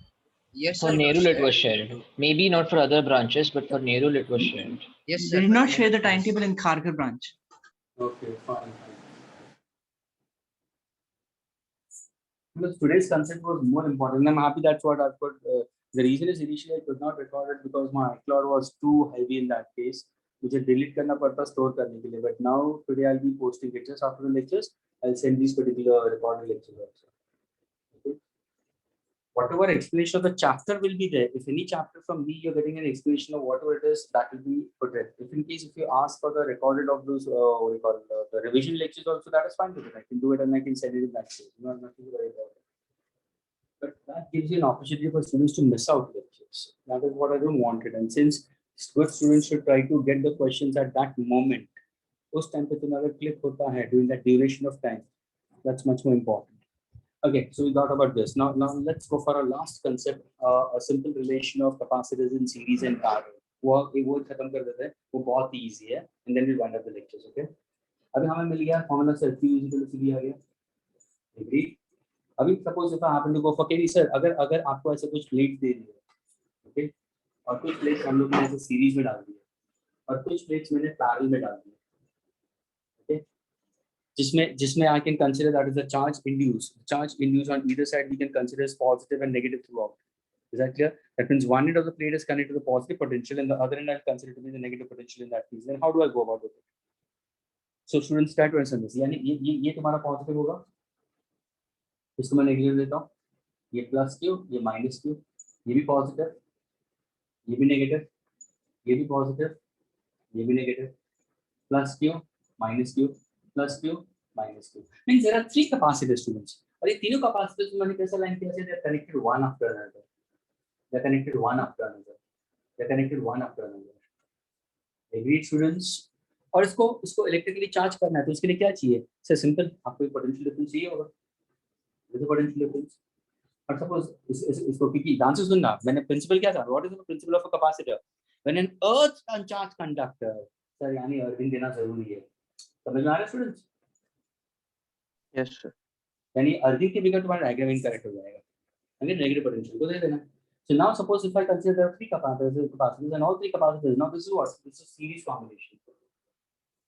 yes, For sir. Nerul it was shared. Maybe not for other branches, but for Nerul it was shared. Yes, They sir. did not share the timetable in Kharghar branch. Okay, fine. Because today's concept was more important. I'm happy that's what I've put. The reason is initially I could not record it because my iCloud was too heavy in that case, which I delete करना पड़ता store करने के लिए. But now today I'll be posting it just after the lectures. I'll send these particular recorded lectures also. Okay. Whatever explanation of the chapter will be there. If any chapter from me you're getting an explanation of whatever it is, that will be put there. If in case if you ask for the recorded of those what do you call the revision lectures also, that is fine with it. I can do it and I can send it in that case. Nothing to worry about it. But that gives you an opportunity for students to miss out lectures. That is what I don't want it. And since good students should try to get the questions at that moment, उस time पे तुम्हारा click होता है during that duration of time. That's much more important. Okay, so we got about this. Now let's go for our last concept, a simple relation of capacitors in series and parallel. वो खत्म कर देते हैं, वो बहुत easy है, and then we wind up the lectures. Okay. अभी हमें मिल गया formula से Q is equal to CV आ गया. Agree? अभी suppose if I happen to go for KV sir, अगर आपको ऐसे कुछ प्लेट्स दे दी है, okay, और कुछ प्लेट्स हम लोग ने ऐसे सीरीज में डाल दी है और कुछ प्लेट्स मैंने पैरेलल में डाल दी है, okay, जिसमें I can consider that is the charge induced on either side we can consider as positive and negative throughout. Is that clear? That means one end of the plate is connected to the positive potential and the other end I'll consider to be the negative potential in that case. Then how do I go about it? So students try to understand this. यानी ये तुम्हारा positive होगा, इसको मैं negative लेता हूँ, ये plus Q, ये माइनस क्यू, ये भी पॉजिटिव, ये भी नेगेटिव, ये भी पॉजिटिव, ये भी negative, plus Q, minus Q, plus Q, minus Q. Means there are three capacitor students. और ये तीनों कैपेसिटर्स मैंने कैसे लाइन किया है? They are connected one after another. They are connected one after another. They are connected one after another. Agreed students? और इसको electrically charge करना है तो इसके लिए क्या चाहिए? सर सिंपल, आपको एक पोटेंशियल डिफरेंस चाहिए होगा. There's a potential difference. But suppose इसको क्योंकि आंसर सुनना, मैंने प्रिंसिपल क्या था? What is the principle of a capacitor? When an earth uncharged conductor, sir यानी अर्थिंग देना जरूरी है. समझ में आ रहा है स्टूडेंट्स? Yes, sir. यानी अर्थिंग के बिगड़ तुम्हारा डायग्राम इनकरेक्ट हो जाएगा. अगर नेगेटिव पोटेंशियल को दे देना. So now suppose if I consider three capacitors and all three capacitors, now this is what? This is series combination.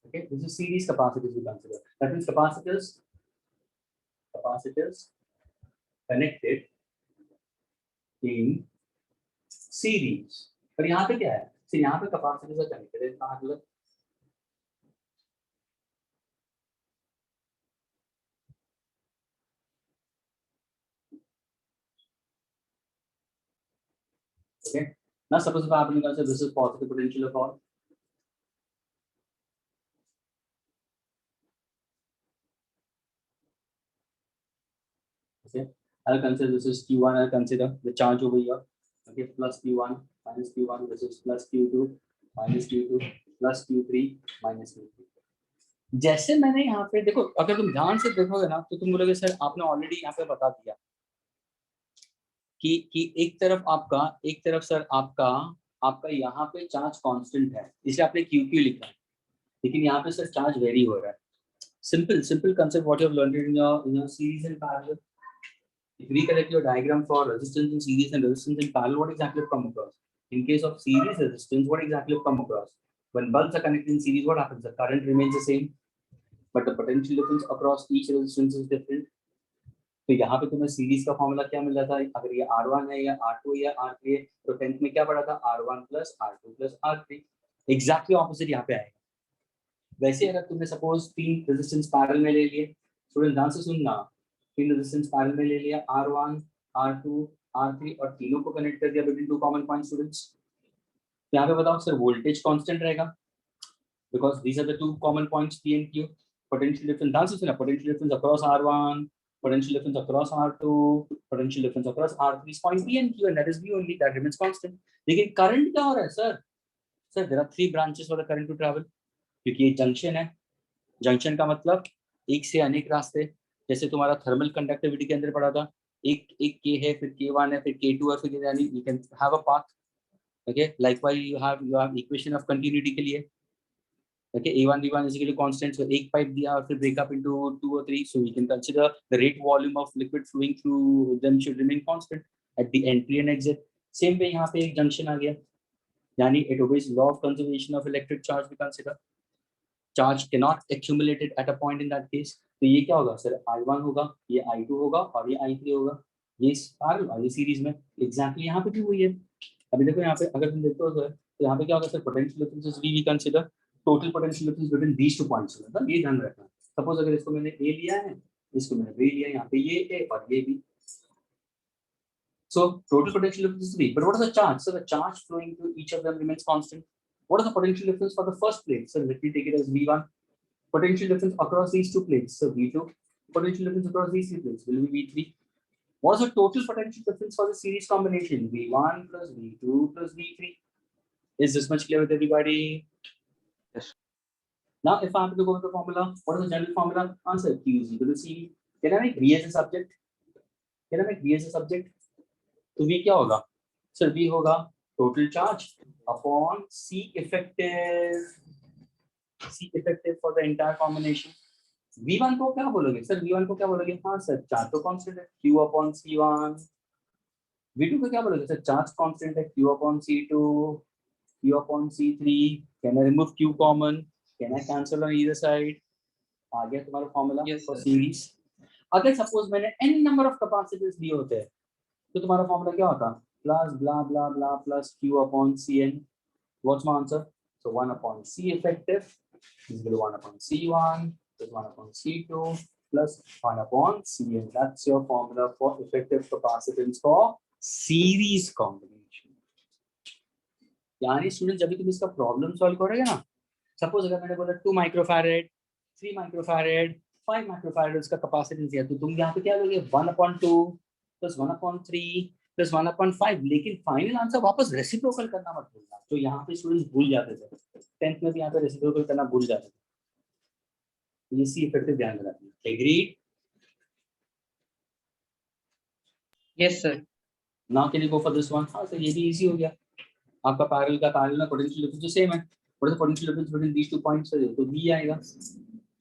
Okay, this is series capacitors we consider. That means capacitors capacitors connected in series. पर यहाँ पे क्या है? So यहाँ पे capacitors are connected in parallel. Okay. Now suppose if I happen to say this is positive potential of all. Okay. I'll consider this is Q1. I'll consider the charge over here. Okay, plus Q1 minus Q1. This is plus Q2 minus Q2 plus Q3 minus Q3. जैसे मैंने यहाँ पे देखो, अगर तुम ध्यान से देखोगे ना तो तुम बोलोगे सर आपने ऑलरेडी यहाँ पे बता दिया कि एक तरफ सर आपका यहाँ पे चार्ज कांस्टेंट है, इसलिए आपने QQ लिखा है, लेकिन यहाँ पे सर चार्ज वेरी हो रहा है. Simple concept what you have learned in your series and parallel. If you recollect your diagram for resistance in series and resistance in parallel, what exactly have come across? In case of series resistance, what exactly have come across? When bulbs are connected in series, what happens? The current remains the same, but the potential difference across each resistance is different. तो यहाँ पे तुम्हें series का formula क्या मिल रहा था? अगर ये R1 है या R2 या R3 है तो 10th में क्या पढ़ा था? R1 plus R2 plus R3. Exactly opposite यहाँ पे आएगा. वैसे अगर तुमने सपोज 3 रेजिस्टेंस पैरेलल में ले लिए, स्टूडेंट ध्यान से सुनना, 3 रेजिस्टेंस पैरेलल में ले लिया, R1 R2 R3 और तीनों को कनेक्ट कर दिया बिटवीन 2 कॉमन पॉइंट. स्टूडेंट्स यहाँ पे बताओ सर वोल्टेज कांस्टेंट रहेगा because these are the 2 common points P and Q. Potential difference ध्यान से सुनना, potential difference across R1, potential difference across R2, potential difference across R3 is point P and Q, and that is V only, that remains constant. लेकिन current क्या हो रहा है sir? Sir, there are 3 branches for the current to travel. क्योंकि ये junction है. Junction का मतलब एक से अनेक रास्ते. जैसे तुम्हारा थर्मल कंडक्टिविटी के अंदर पढ़ा था, एक K है, फिर K1 है, फिर K2 है, फिर यानी you can have a path. Okay, likewise you have equation of continuity के लिए. Okay, A1 B1 is equal to constant. So एक pipe दिया और फिर break up into 2 or 3. So we can consider the rate volume of liquid flowing through them should remain constant at the entry and exit. Same way यहाँ पे एक junction आ गया, यानी it obeys law of conservation of electric charge. We consider charge cannot accumulate it at a point in that case. तो ये क्या होगा sir? I1 होगा, ये I2 होगा और ये I3 होगा. ये पैरेलल वाली सीरीज में एग्जैक्टली यहाँ पे भी हुई है. अभी देखो यहाँ पे अगर तुम देखते हो सर तो यहाँ पे क्या होगा sir? Potential difference we consider total potential difference between these 2 points. मतलब ये ध्यान रखना. सपोज अगर इसको मैंने A लिया है, इसको मैंने B लिया है, यहाँ पे ये A और ये B. So total potential difference is V. But what is the charge? So the charge flowing to each of them remains constant. What is the potential difference for the first plate? So let me take it as V1. Potential difference across these 2 plates. So V2. Potential difference across these 3 plates will be V3. What is the total potential difference for the series combination? V1 plus V2 plus V3. Is this much clear with everybody? Yes. Now, if I have to go with the formula, what is the general formula? Answer Q is equal to C. Can I make V as a subject? Can I make V as a subject? तो V क्या होगा? Sir, V होगा total charge upon C effective for the entire combination. V1 को क्या बोलोगे? Sir, V1 को क्या बोलोगे? हाँ sir, charge तो constant है Q upon C1. V2 को क्या बोलोगे? Sir, charge constant है Q upon C2, Q upon C3. Can I remove Q common? Can I cancel on either side? आ गया तुम्हारा फॉर्मूला फॉर सीरीज. अगर सपोज मैंने n नंबर ऑफ कैपेसिटर्स दिए होते हैं तो तुम्हारा फॉर्मूला क्या होता? Plus blah blah blah plus Q upon Cn. What's my answer? So 1 upon C effective is equal to 1 upon C1 plus 1 upon C2 plus 1 upon Cn. That's your formula for effective capacitance for series combination. यानी student जब भी तुम इसका problem solve करोगे ना, suppose अगर मैंने बोला 2 माइक्रोफैरेड 3 माइक्रोफैरेड 5 माइक्रोफैरेड उसका कैपेसिटेंस दिया तो तुम यहाँ पे क्या लोगे? 1/2 plus 1/3 plus 1/5. लेकिन फाइनल आंसर वापस रेसिप्रोकल करना मत भूलना, तो यहाँ पे स्टूडेंट्स भूल जाते थे 10th में भी यहाँ पे रेसिप्रोकल करना भूल जाते थे. ये सी इफेक्टिव ध्यान रखना. Agreed? Yes, sir. Now can you go for this one? हाँ सर ये भी इजी हो गया. आपका पैरेलल में पोटेंशियल डिफरेंस तो सेम है. What is the potential difference between these 2 points? तो V आएगा.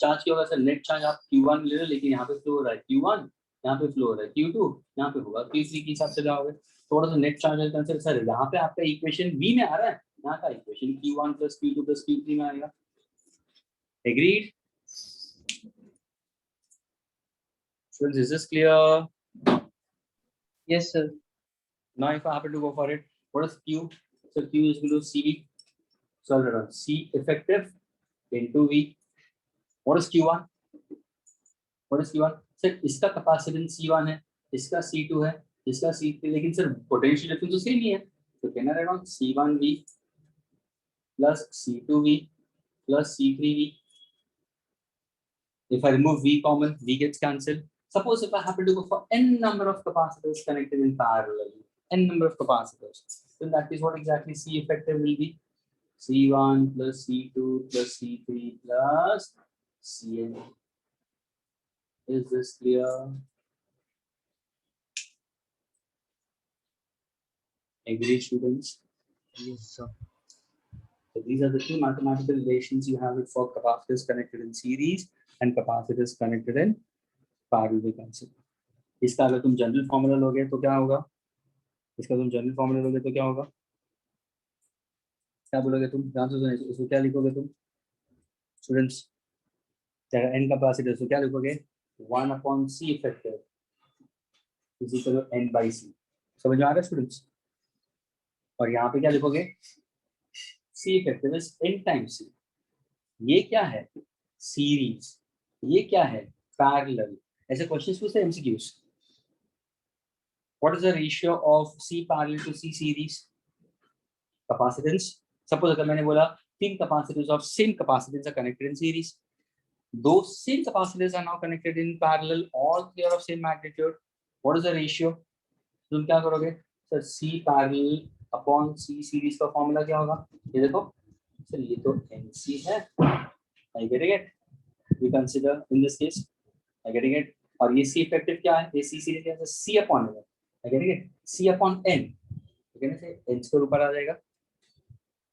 चार्ज क्या होगा सर? नेट चार्ज आप Q1 ले लो, लेकिन यहाँ पे फ्लो हो रहा है Q1, यहाँ पे फ्लो हो रहा है Q2, यहाँ पे होगा Q3 के हिसाब से जाओगे. थोड़ा सा नेट चार्ज कंसीडर सर. यहाँ पे आपका इक्वेशन V में आ रहा है, यहाँ का equation Q1 plus Q2 plus Q3 में आएगा. Agreed? Students, is this clear? Yes, sir. Now, if I happen to go for it, what is Q? So Q is below CV. So I'll run C effective into V. What is Q1? What is Q1? Sir, इसका capacitance C1 है, इसका C2 है, इसका C3, लेकिन sir potential difference तो same ही है. तो can I write on C1V plus C2V plus C3V? If I remove V common, V gets cancelled. Suppose if I happen to go for n number of capacitors connected in parallel, n number of capacitors, so in that case, what exactly C effective will be? C1 plus C2 plus C3 plus Cn. Is this clear? Agree, students? Yes, sir. So these are the two mathematical relations you have it for capacitors connected in series and capacitors connected in parallel concept. इसका अगर तुम general formula लोगे तो क्या होगा? इसका तुम general formula लोगे तो क्या होगा? क्या बोलोगे तुम? ध्यान से सुनो, इसको क्या लिखोगे तुम? स्टूडेंट्स, n कैपेसिटर तो क्या लिखोगे? 1/c effective is equal to n by c. समझ में आ रहा है स्टूडेंट्स? और यहाँ पे क्या लिखोगे? c effective is n times c. ये क्या है? सीरीज. ये क्या है? पैरेलल. ऐसे क्वेश्चंस पूछते हैं MCQs. What is the ratio of C parallel to C series? Capacitance. Suppose अगर मैंने बोला 3 capacitors of same capacitance are connected in series. Those same capacitors are now connected in parallel. All three are of same magnitude. What is the ratio? तुम क्या करोगे? Sir C parallel upon C series का formula क्या होगा? ये देखो sir, ये तो NC है. Are you getting it? We consider in this case. Are you getting it? और ये C effective क्या है? ये C series क्या है? C upon N. Are you getting it? C upon N. You can say N square ऊपर आ जाएगा.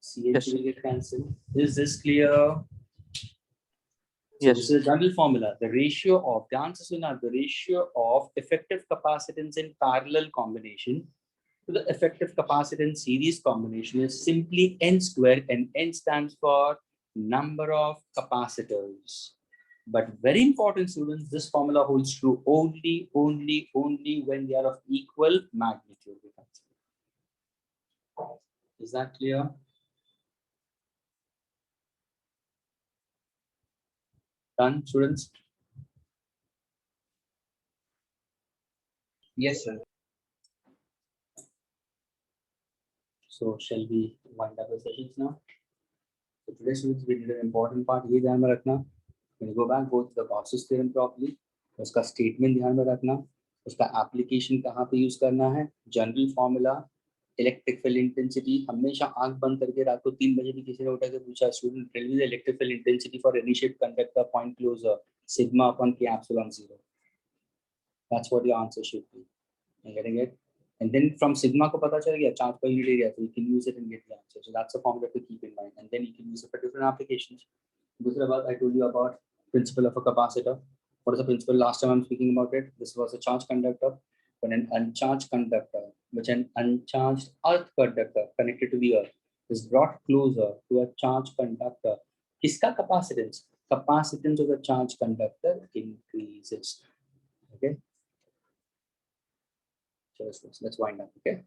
C and Yes, C will get cancelled. Is this clear? So Yes. this is a general formula. The ratio of the answer is not the ratio of effective capacitance in parallel combination to the effective capacitance series combination is simply N square, and N stands for number of capacitors. But very important, students, this formula holds true only when they are of equal magnitude. Is that clear? Done, students? Yes, sir. So shall we wind up the sessions now? So today, students, we did an important part. ये ध्यान में रखना. When you go back, go to the Gauss's theorem properly. उसका statement ध्यान में रखना. उसका application कहाँ पे use करना है? General formula, electric field intensity. हमेशा आंख बंद करके रात को 3 बजे भी किसी ने उठा के पूछा, student, tell me the electric field intensity for any shaped conductor point closer, sigma upon k epsilon 0. That's what your answer should be. You're getting it? And then from sigma को पता चल गया charge per unit area, so you can use it and get the answer. So that's a formula to keep in mind, and then you can use it for different applications. दूसरा बात, I told you about principle of a capacitor. What is the principle? Last time I'm speaking about it. This was a charged conductor. When an uncharged conductor, which an uncharged earth conductor connected to the earth, is brought closer to a charged conductor, किसका capacitance? Capacitance of the charged conductor increases. Okay. Let's wind up. Okay.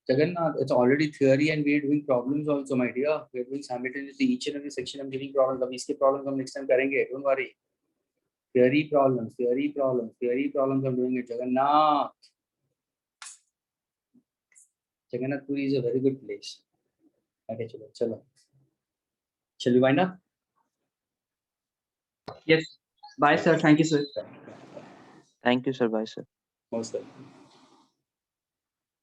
Jagannath, it's already theory and we're doing problems also, my dear. We're doing simultaneously each and every section. I'm giving problems. अब इसके problems हम next time करेंगे. Don't worry. Theory problems. I'm doing it. Jagannath. Jagannath Puri is a very good place. Okay, chalo. Shall we wind up? Yes. Bye, sir. Thank you, sir. Thank you, sir. Bye, sir. Most welcome.